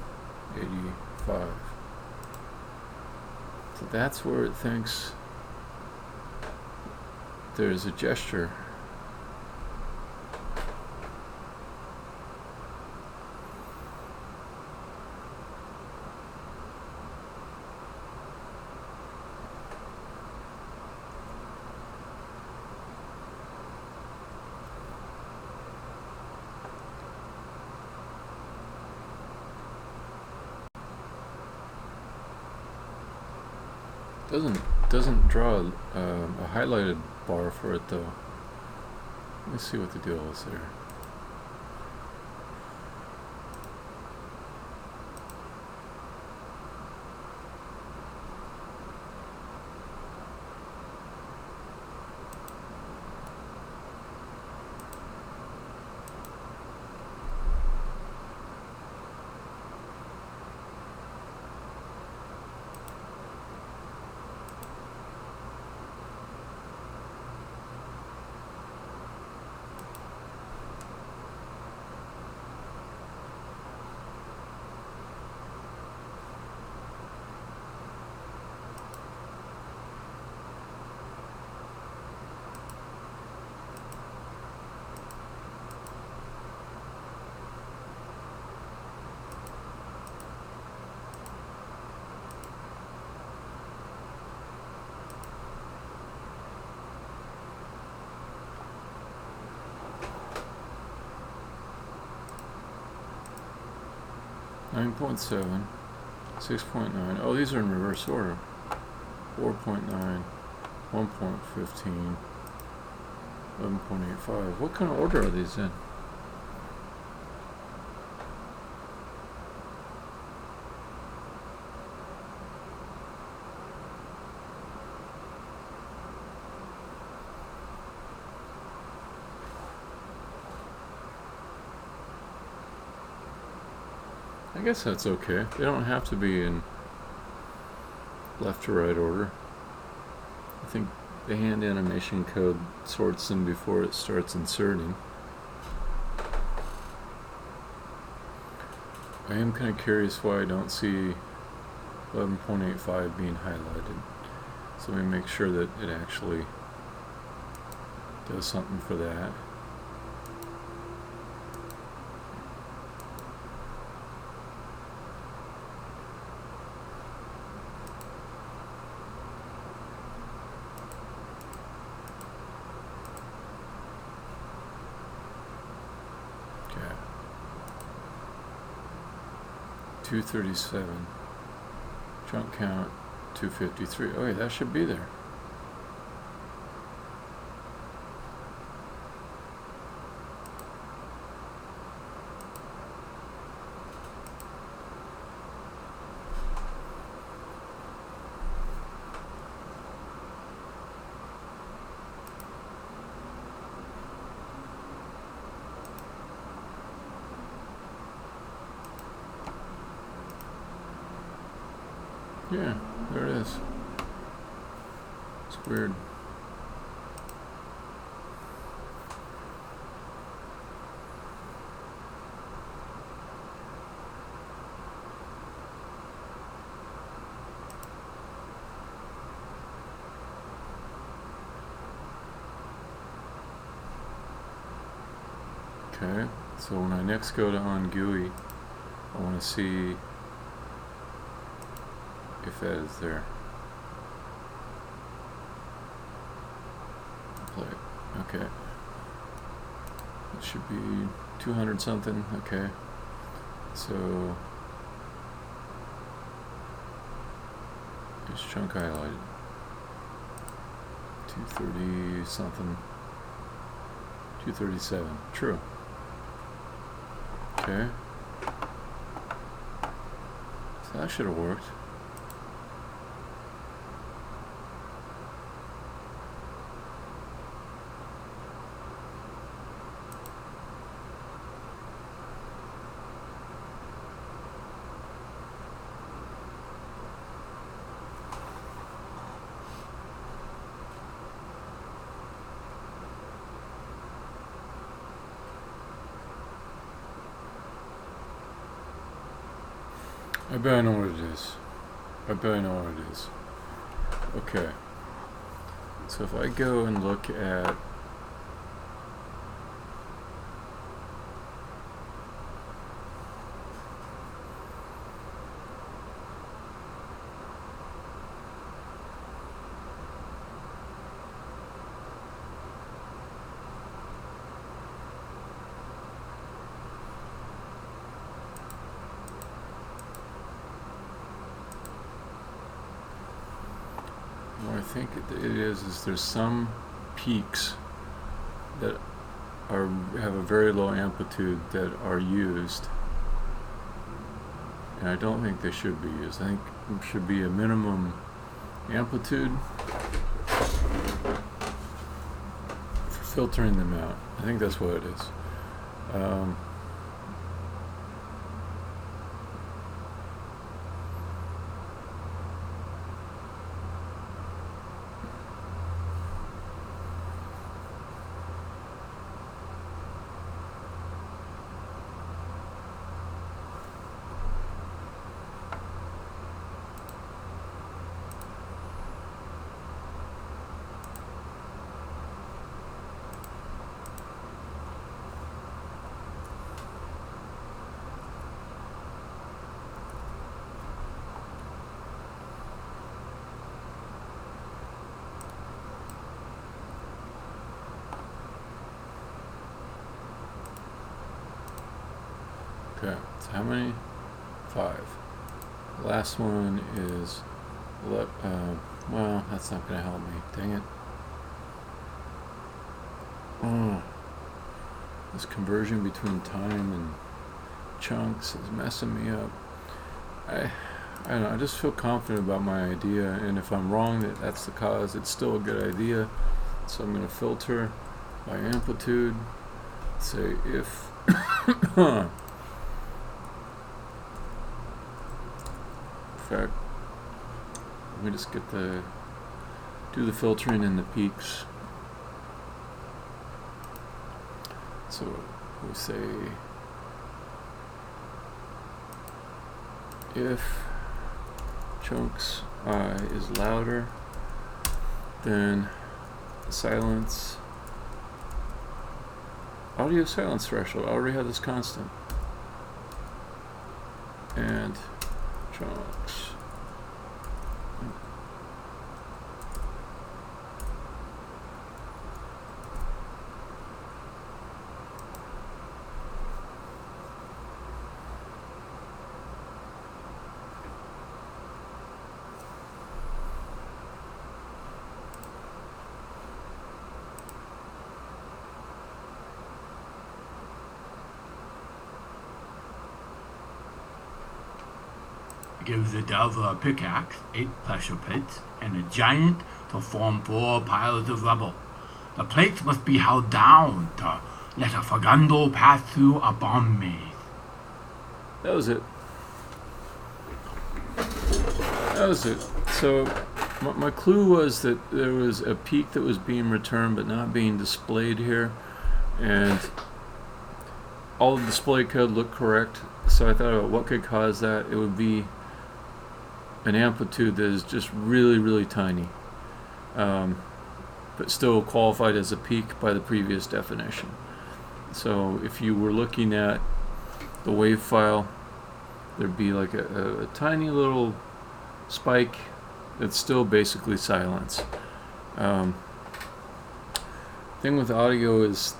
So that's where it thinks there's a gesture. Doesn't draw a highlighted bar for it though. Let me see what the deal is there. $9.7, $6.9. Oh, these are in reverse order. $4.9, $1.15, $11.85. What kind of order are these in? I guess that's okay. They don't have to be in left to right order. I think the hand animation code sorts them before it starts inserting. I am kind of curious why I don't see 11.85 being highlighted. So let me make sure that it actually does something for that. Okay. 237. Chunk count 253. Oh yeah, that should be there. Yeah, there it is. It's weird. Okay, so when I next go to OnGUI, I want to see if that is there. Play. Okay. It should be 200 something. Okay. So it's chunk highlighted. 230 something. 237. True. Okay. So that should have worked. I bet I know what it is. I bet I know what it is. Okay. So if I go and look at what I think it is there's some peaks that have a very low amplitude that are used, and I don't think they should be used. I think there should be a minimum amplitude for filtering them out. I think that's what it is. Okay, so how many? 5. The last one is, well, that's not going to help me. Dang it. Oh, this conversion between time and chunks is messing me up. I don't know, I just feel confident about my idea, and if I'm wrong that's the cause, it's still a good idea. So I'm going to filter by amplitude. Say if in fact, let me just do the filtering in the peaks. So we say if chunks I is louder than silence, audio silence threshold. I already have this constant. And chunks. Give the delver a pickaxe, 8 pressure plates, and a giant to form 4 piles of rubble. The plates must be held down to let a Fagando pass through a bomb maze. That was it. That was it. So my clue was that there was a peak that was being returned but not being displayed here, and all the display code looked correct. So I thought about what could cause that. It would be an amplitude that is just really, really tiny, but still qualified as a peak by the previous definition. So if you were looking at the wave file, there'd be like a tiny little spike that's still basically silence. Thing with audio is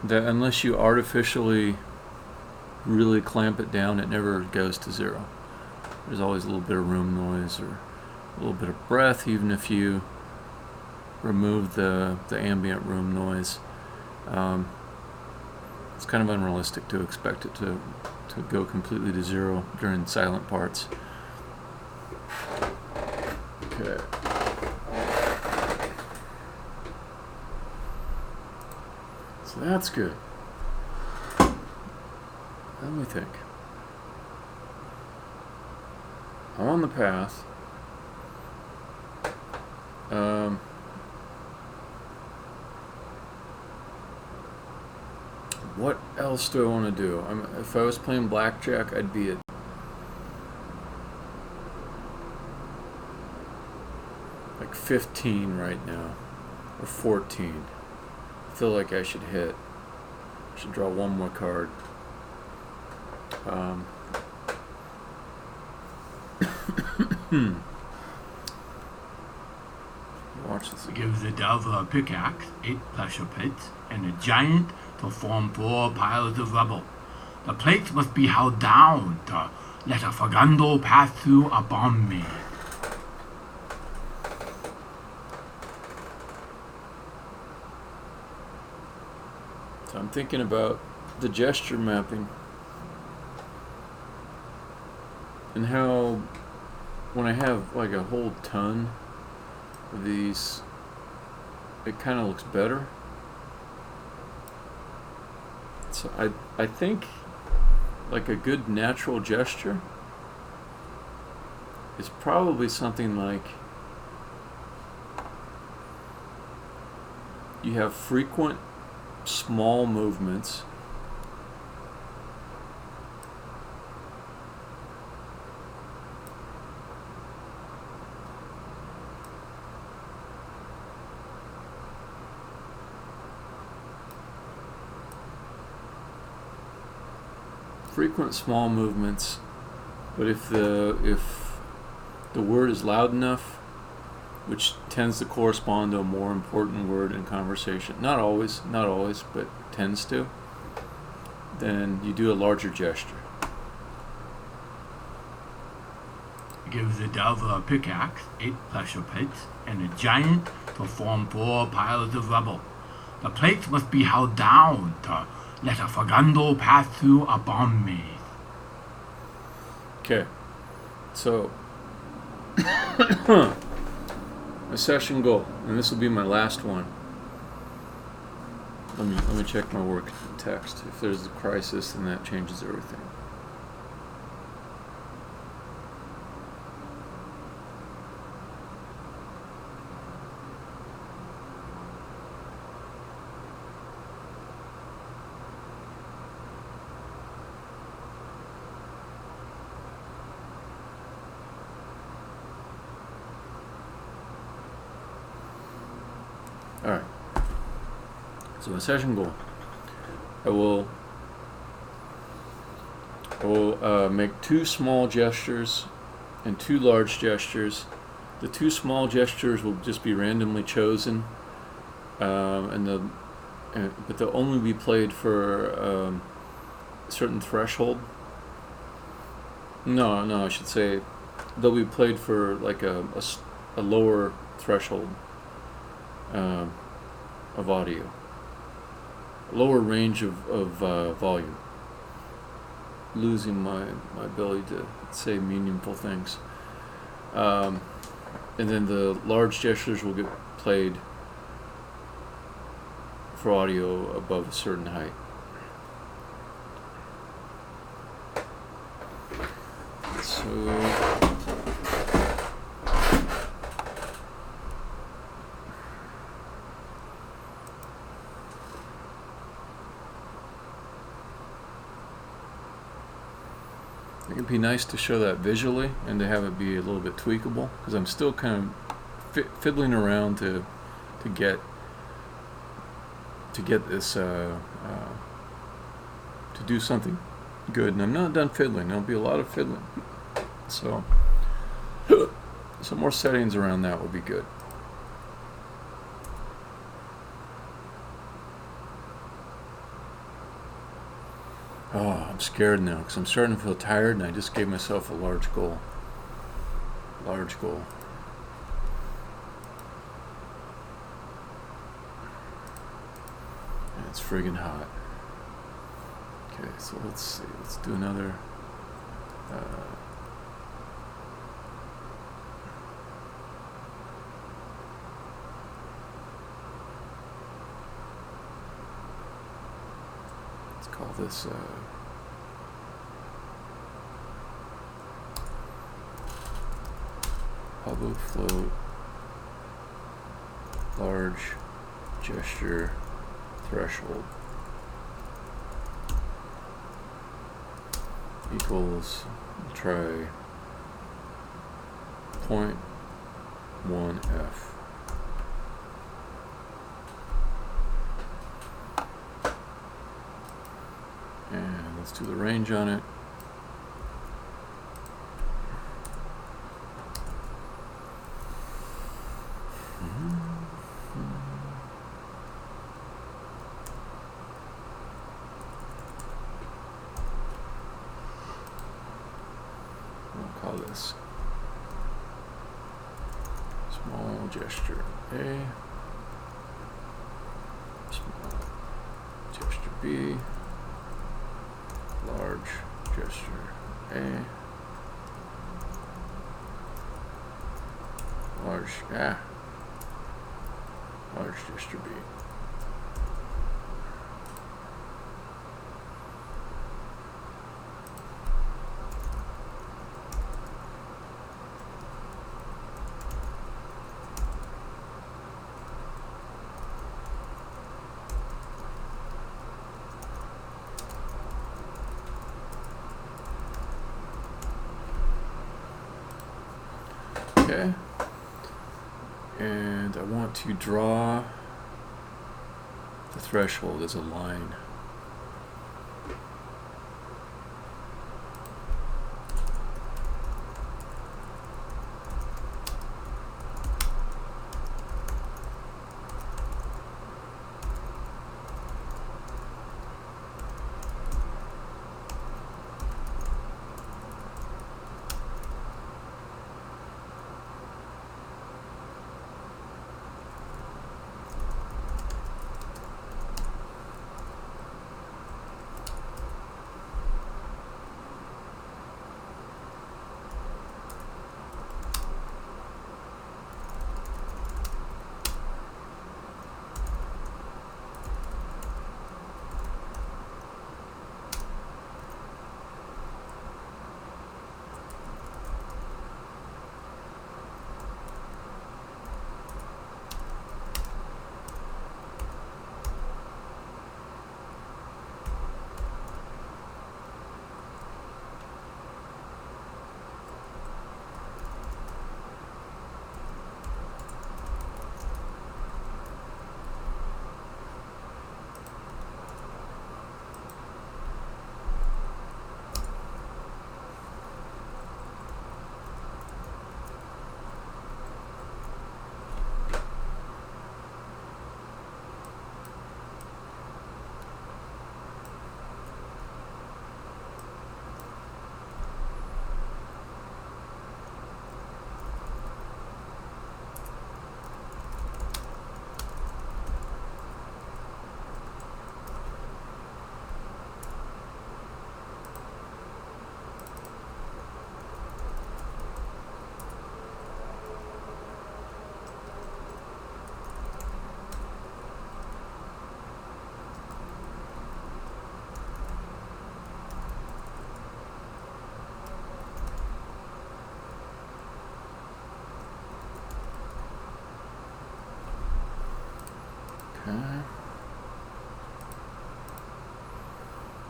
that unless you artificially really clamp it down, it never goes to 0. There's always a little bit of room noise or a little bit of breath, even if you remove the ambient room noise. It's kind of unrealistic to expect it to go completely to 0 during silent parts. Okay. So that's good. Let me think. I'm on the path. What else do I want to do? If I was playing blackjack, I'd be at 15 right now, or 14. I feel like I should hit. I should draw one more card. Watch this. Give the delver a pickaxe, 8 pressure plates, and a giant to form 4 piles of rubble. The plates must be held down to let a Fagando pass through upon me. So I'm thinking about the gesture mapping and how when I have like a whole ton of these, it kind of looks better. So I think like a good natural gesture is probably something like you have frequent small movements but if the word is loud enough, which tends to correspond to a more important word in conversation, not always, but tends to, then you do a larger gesture. Give the delver a pickaxe, 8 pressure plates, and a giant to form 4 piles of rubble. The plates must be held down to let a Fagando pass through upon me. Okay, so my session goal, and this will be my last one. Let me check my work text. If there's a crisis, then that changes everything. Alright, so my session goal, I will make 2 small gestures and 2 large gestures. The 2 small gestures will just be randomly chosen, but they'll only be played for a certain threshold. No, I should say they'll be played for like a lower threshold of audio, a lower range of volume, losing my ability to say meaningful things. And then the large gestures will get played for audio above a certain height. So it'd be nice to show that visually and to have it be a little bit tweakable, because I'm still kind of fiddling around to get this to do something good, and I'm not done fiddling. There'll be a lot of fiddling, so some more settings around that would be good. Oh, I'm scared now because I'm starting to feel tired, and I just gave myself a large goal. Large goal. And it's friggin' hot. Okay, so let's see. Let's do another. Let's call this. Public float, large gesture threshold equals, try 0.1F. Let's do the range on it. We'll call this small gesture A, small gesture B, large gesture A, large gesture B. Okay, and I want to draw the threshold as a line.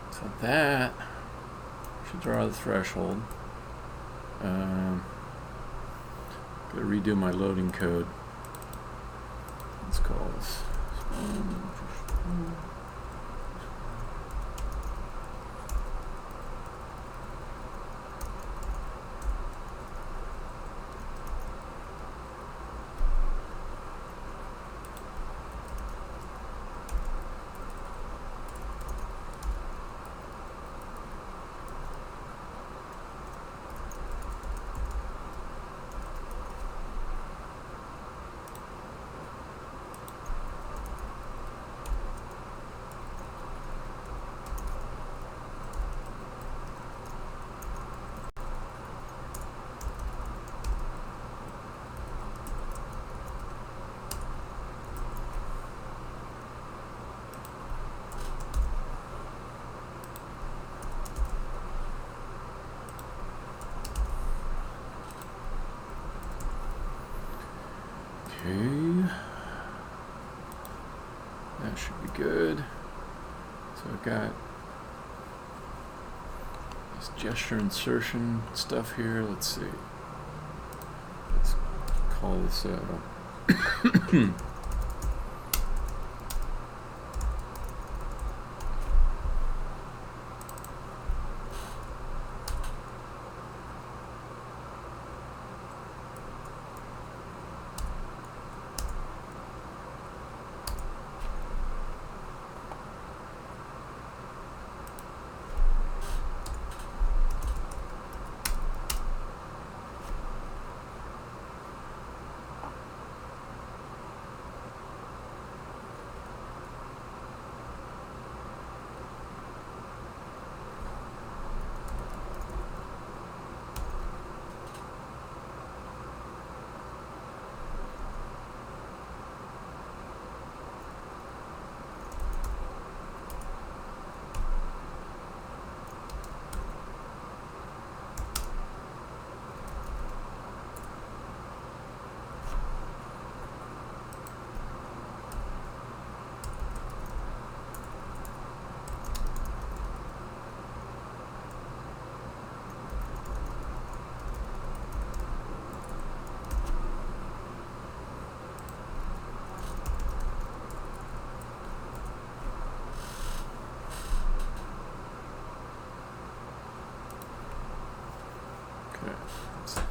So that should draw the threshold. Gotta redo my loading code. Let's call this. Okay, that should be good. So I've got this gesture insertion stuff here. Let's see. Let's call this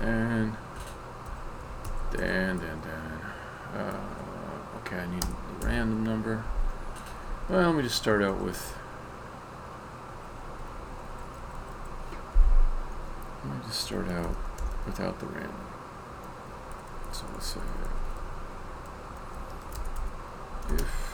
And okay, I need the random number. Well, let me just start out with. Let me just start out without the random. So let's say if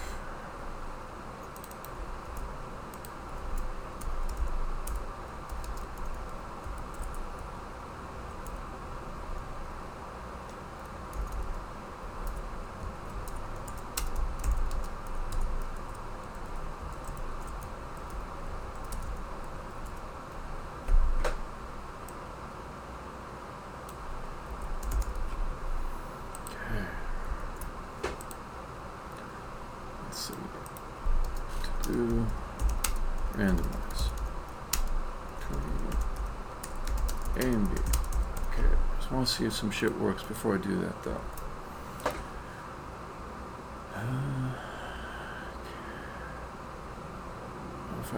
do randomize between A and B. Okay, just want to see if some shit works before I do that, though.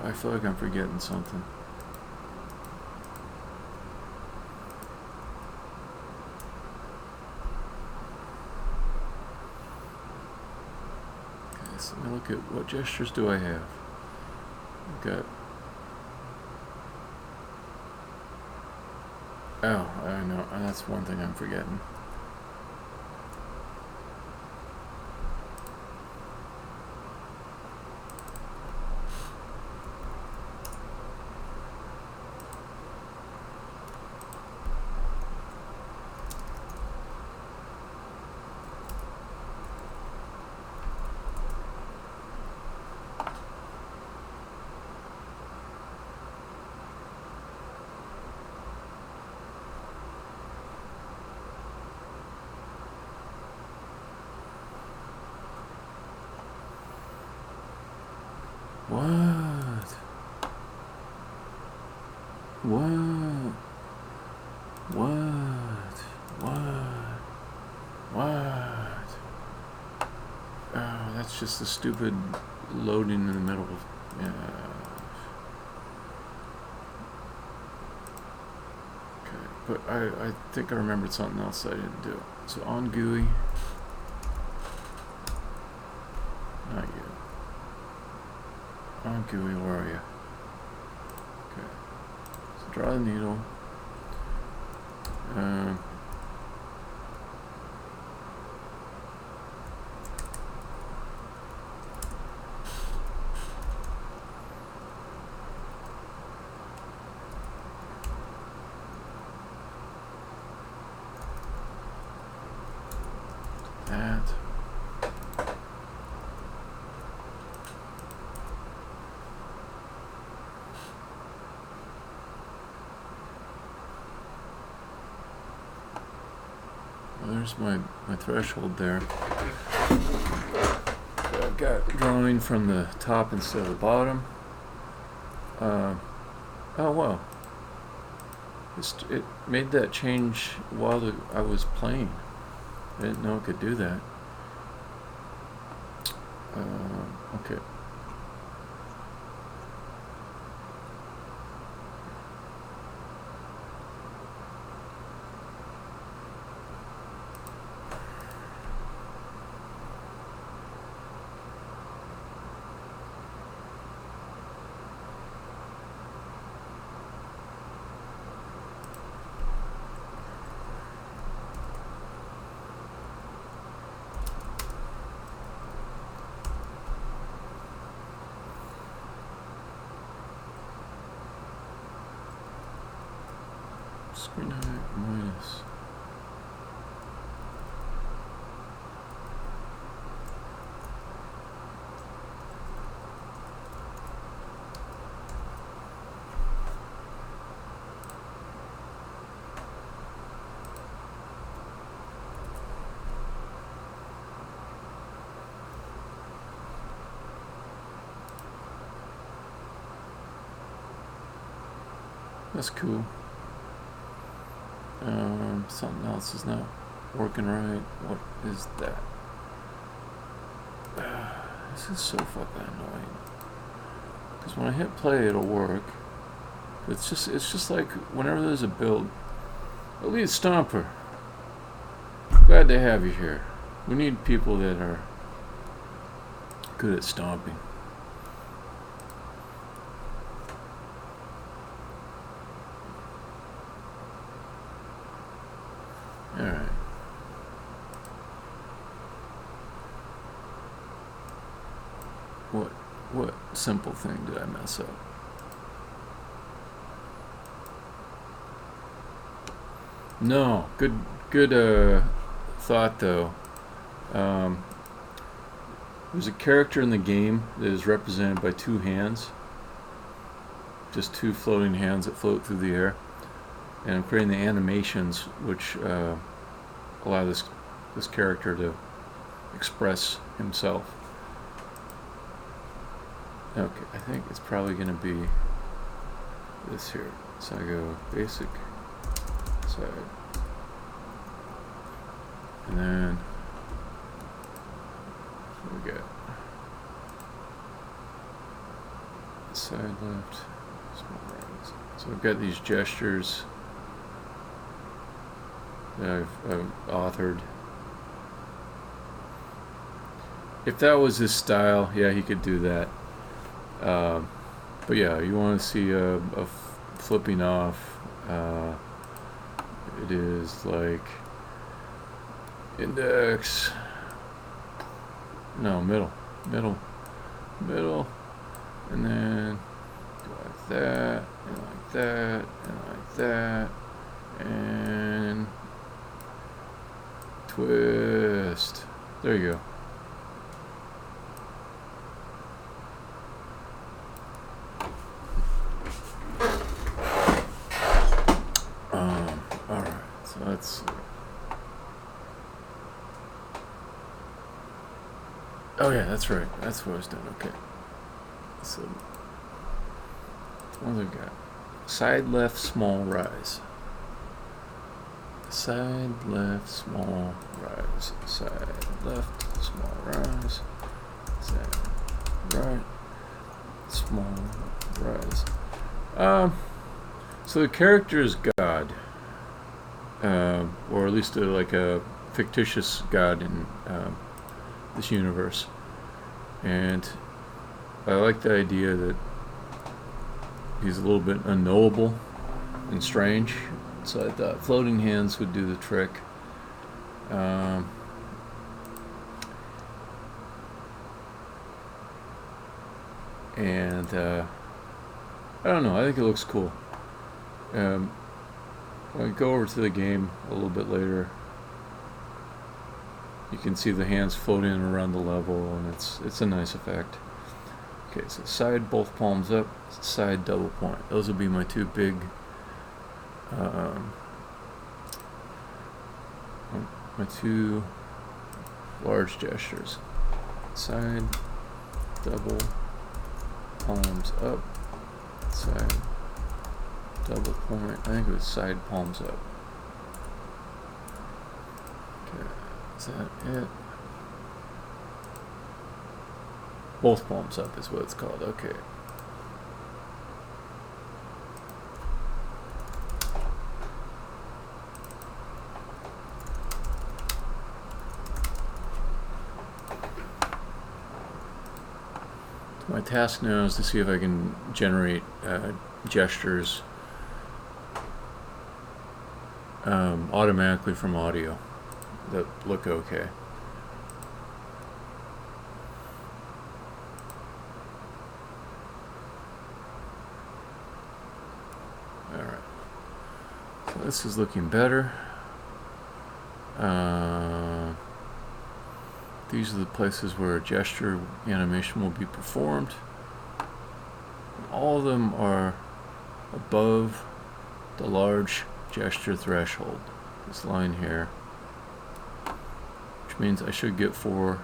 I feel like I'm forgetting something. So let me look at what gestures do I have. I've got. Oh, I know. That's one thing I'm forgetting. What? What? What? What? What? Oh, that's just the stupid loading in the middle of. Yeah. Okay, but I think I remembered something else I didn't do. So on GUI. Not you. On GUI, where are you? Okay. So draw the needle. That. Well, there's my threshold there. So I've got drawing from the top instead of the bottom. Oh well. It made that change while I was playing. I didn't know it could do that. Okay. Screen height minus. That's cool. Something else is not working right. What is that? This is so fucking annoying. Because when I hit play, it'll work. It's just like whenever there's a build, Elite Stomper. Glad to have you here. We need people that are good at stomping. Alright. What simple thing did I mess up? No, good thought though. There's a character in the game that is represented by two hands, just two floating hands that float through the air, and I'm creating the animations which allow this character to express himself. Okay, I think it's probably going to be this here. So I go basic side, and then we got side left, small right. So I've got these gestures that I've authored. If that was his style, yeah, he could do that. But yeah, you want to see a flipping off. It is like index, no, middle, and then like that, and like that, and like that, and twist. There you go. Alright, so let's see. Oh yeah, that's right. That's what I was doing. Okay. So, what have we got? Side left, small rise. Side left, small rise. Side left, small rise. Side right, small rise. So the character is God, or at least like a fictitious God in this universe, and I like the idea that he's a little bit unknowable and strange. So I thought floating hands would do the trick. And I don't know. I think it looks cool. When I go over to the game a little bit later, you can see the hands floating around the level, and it's a nice effect. Okay, so side both palms up, side double point. Those would be my two big my two large gestures. Side double palms up, side double point. I think it was side palms up. Okay, is that it? Both palms up is what it's called. Okay. My task now is to see if I can generate gestures automatically from audio that look okay. Alright, so this is looking better. These are the places where a gesture animation will be performed. All of them are above the large gesture threshold. This line here, which means I should get 4.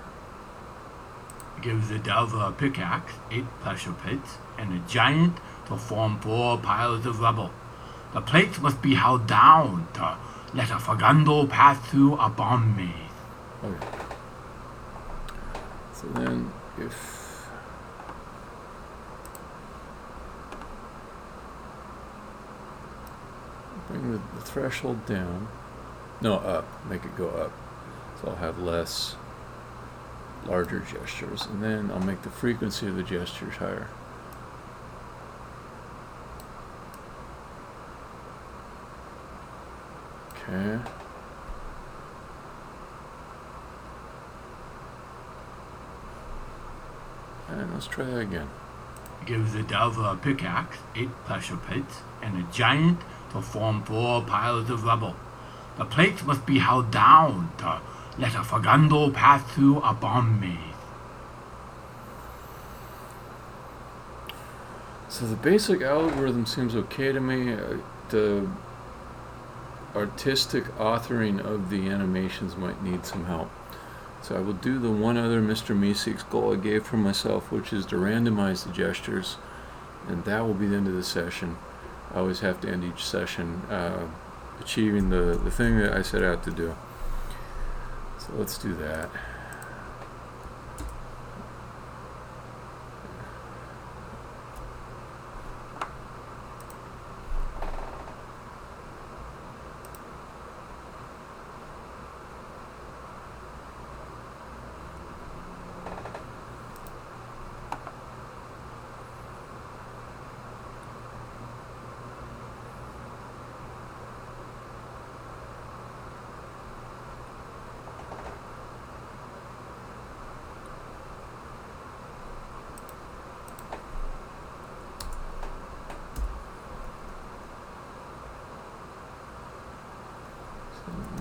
Give the delver a pickaxe, 8 pressure plates, and a giant to form 4 piles of rubble. The plates must be held down to let a Fagando pass through a bomb maze. Okay. So then, if Bring the threshold down. No, up. Make it go up. So I'll have less larger gestures. And then I'll make the frequency of the gestures higher. Okay. And let's try that again. Give the delver a pickaxe, 8 pressure plates, and a giant to form 4 piles of rubble. The plates must be held down to let a Fagando pass through a bomb maze. So the basic algorithm seems okay to me. The artistic authoring of the animations might need some help. So I will do the one other Mr. Meeseeks goal I gave for myself, which is to randomize the gestures, and that will be the end of the session. I always have to end each session achieving the thing that I set out to do. So let's do that.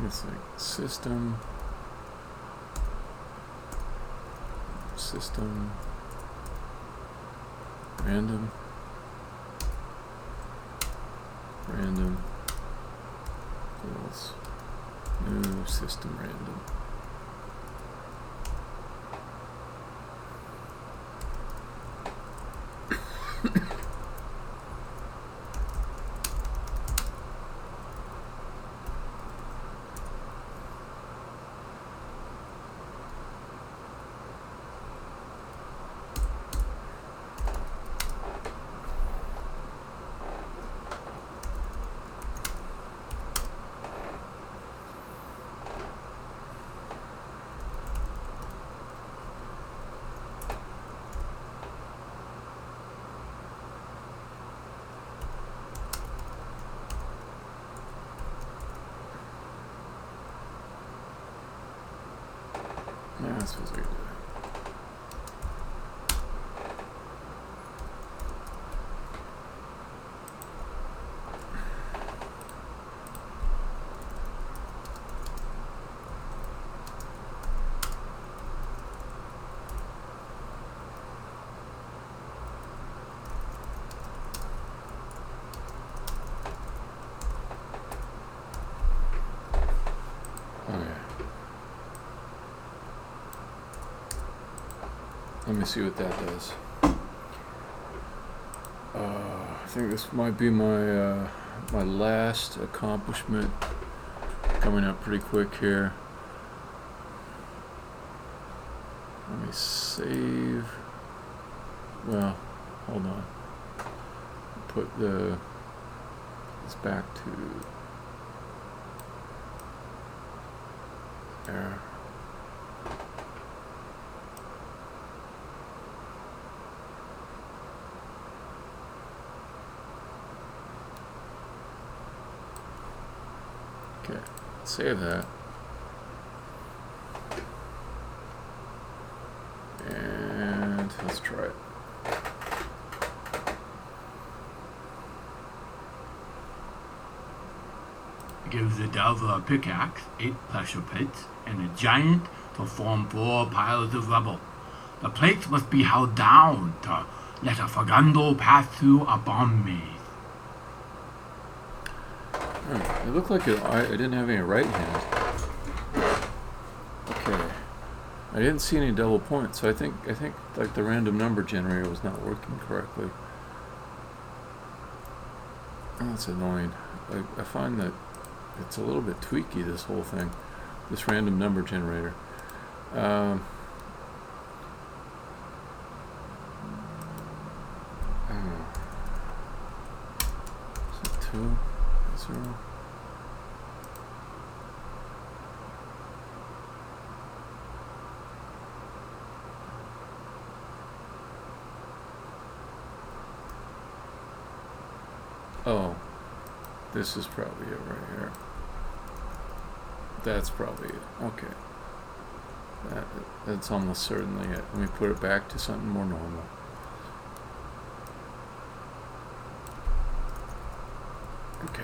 It's like system, random, equals new system random. Yeah, I suppose I could do that. Let me see what that does. I think this might be my my last accomplishment. Coming up pretty quick here. Let me save. Well, hold on. Put this back to there. Okay, save that. And let's try it. Give the delver a pickaxe, 8 pressure plates, and a giant to form 4 piles of rubble. The plates must be held down to let a Fagando pass through a bomb maze. It looked like I didn't have any right hand. Okay. I didn't see any double points, so I think like the random number generator was not working correctly. Oh, that's annoying. I find that it's a little bit tweaky, this whole thing. This random number generator. Is it 2? This 0. Oh, this is probably it right here. That's probably it. Okay. That's almost certainly it. Let me put it back to something more normal. Okay.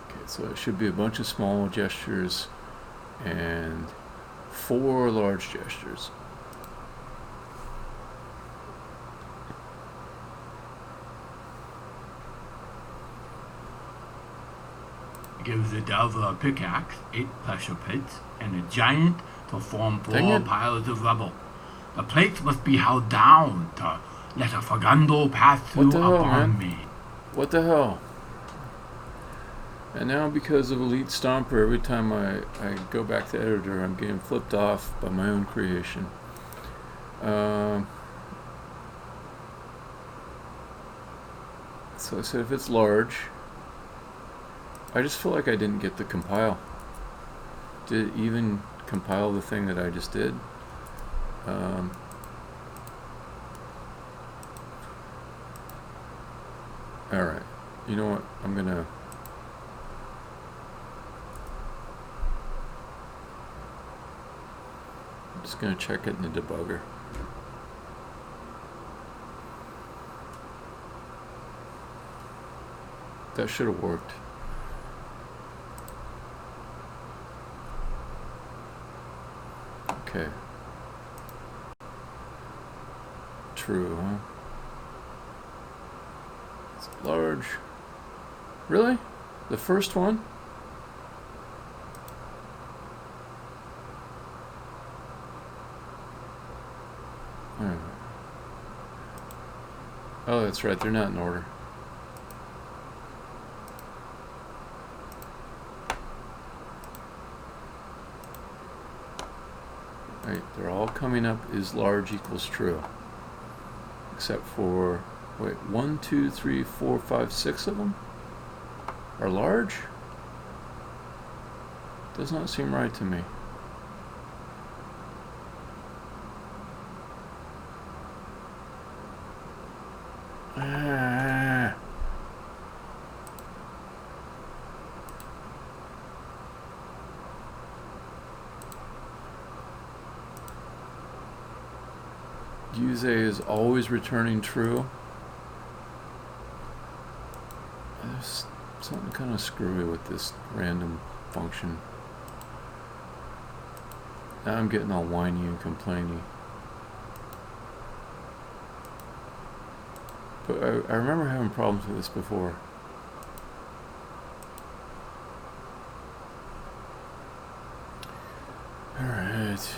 Okay, so it should be a bunch of small gestures and 4 large gestures. Give the delver a pickaxe, 8 pressure plates, and a giant to form 4 Dang it. piles of rubble. The plates must be held down to let a Fagando pass through the hell, upon man? me. What the hell? And now because of Elite Stomper, every time I go back to editor, I'm getting flipped off by my own creation. So I said if it's large, I just feel like I didn't get the compile. Did it even compile the thing that I just did? Alright, you know what, I'm just gonna check it in the debugger. That should have worked. Okay. True, huh? It's large. Really? The first one? Alright. Oh, that's right, they're not in order. Right, they're all coming up is large equals true. Except for, wait, 1, 2, 3, 4, 5, 6 of them are large? Does not seem right to me. Use A is always returning true. There's something kind of screwy with this random function. Now I'm getting all whiny and complainy. But I remember having problems with this before. Alright.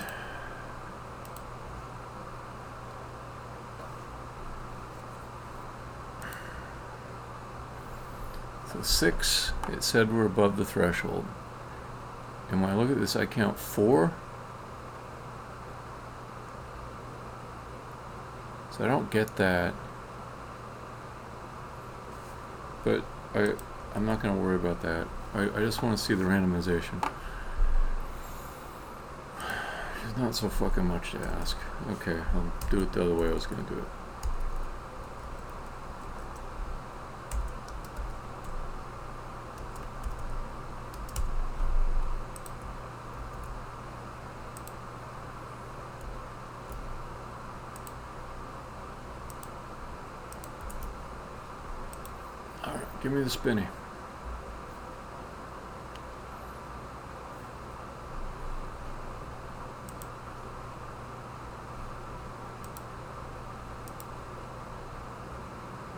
So 6, it said we're above the threshold. And when I look at this, I count 4. So I don't get that. But I'm not going to worry about that. I just want to see the randomization. It's not so fucking much to ask. Okay, I'll do it the other way I was going to do it. Alright, give me the spinny.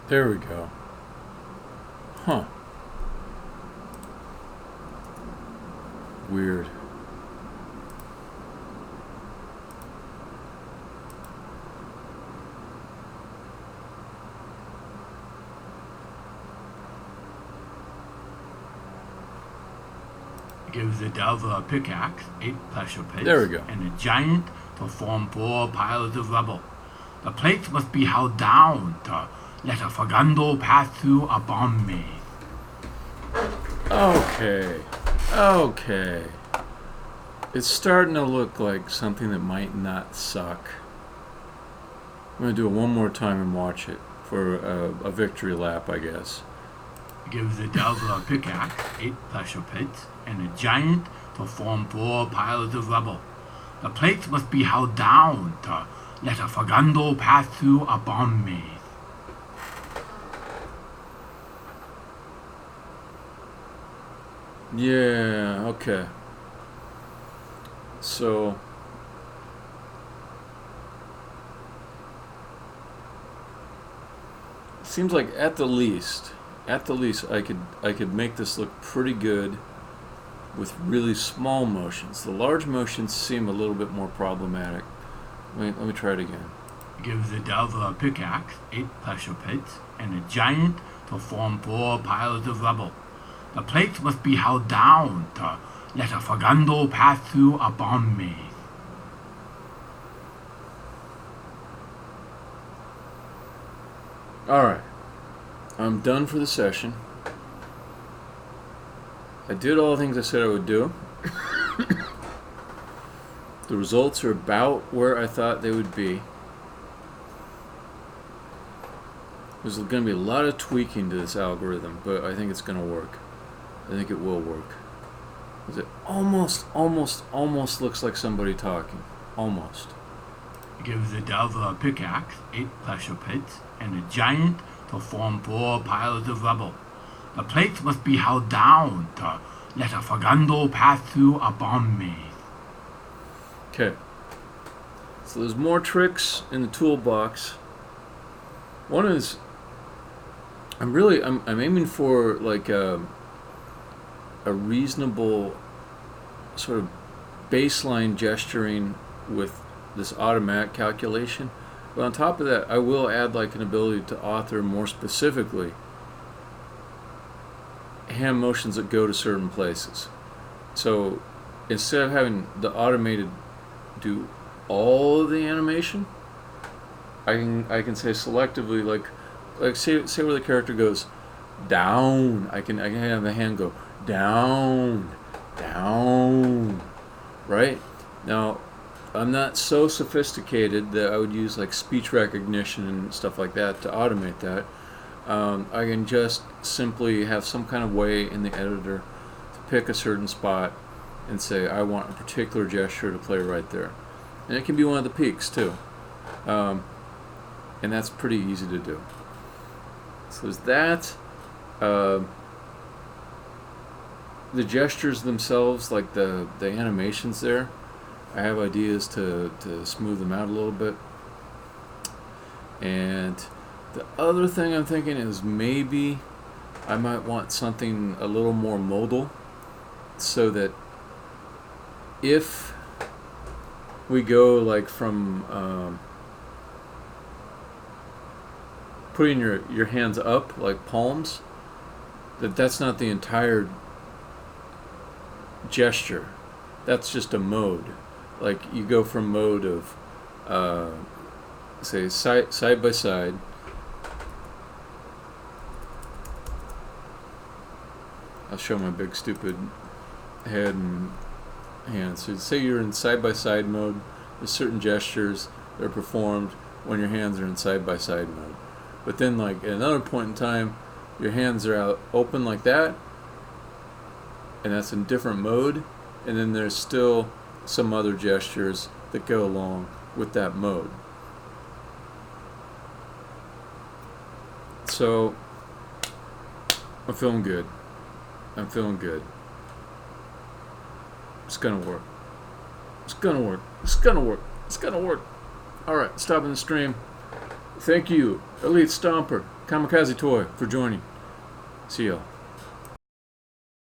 There we go. Huh. Weird. Give the delver a pickaxe, 8 pressure plates, There we go. and a giant to form 4 piles of rubble. The plates must be held down to let a Fagando pass through a bomb maze. Okay. It's starting to look like something that might not suck. I'm going to do it one more time and watch it for a victory lap, I guess. Give the Delver a pickaxe, 8 pressure pits, and a giant to form 4 piles of rubble. The plates must be held down to let a Fagando pass through a bomb maze. Yeah, okay. So seems like at the least I could make this look pretty good with really small motions. The large motions seem a little bit more problematic. Let me try it again. Give the Delver a pickaxe, 8 pressure pits, and a giant to form 4 piles of rubble. The plates must be held down to let a Fagando pass through a bomb maze. Alright. I'm done for the session. I did all the things I said I would do. The results are about where I thought they would be. There's going to be a lot of tweaking to this algorithm, but I think it's going to work. I think it will work. It almost looks like somebody talking. Almost. Give the Delver a pickaxe, 8 pressure pits, and a giant to form 4 piles of rubble. The plates must be held down to let a Fagando pass through a bomb maze. Okay. So there's more tricks in the toolbox. One is I'm aiming for like a reasonable sort of baseline gesturing with this automatic calculation. But on top of that, I will add like an ability to author more specifically hand motions that go to certain places. So instead of having the automated do all of the animation, I can say selectively like say where the character goes down. I can have the hand go down, right? Now, I'm not so sophisticated that I would use like speech recognition and stuff like that to automate that. I can just simply have some kind of way in the editor to pick a certain spot and say I want a particular gesture to play right there. And it can be one of the peaks too. And that's pretty easy to do. So there's that. The gestures themselves, like the animations there, I have ideas to smooth them out a little bit. And the other thing I'm thinking is maybe I might want something a little more modal, so that if we go like from putting your hands up like palms, that's not the entire gesture. That's just a mode. Like you go from mode of say side by side, I'll show my big stupid head and hands. So say you're in side by side mode, there's certain gestures that are performed when your hands are in side by side mode. But then like at another point in time, your hands are out open like that, and that's in different mode, and then there's still some other gestures that go along with that mode. So I'm feeling good. It's gonna work. Alright, stopping the stream. Thank you, Elite Stomper, Kamikaze Toy, for joining. See y'all.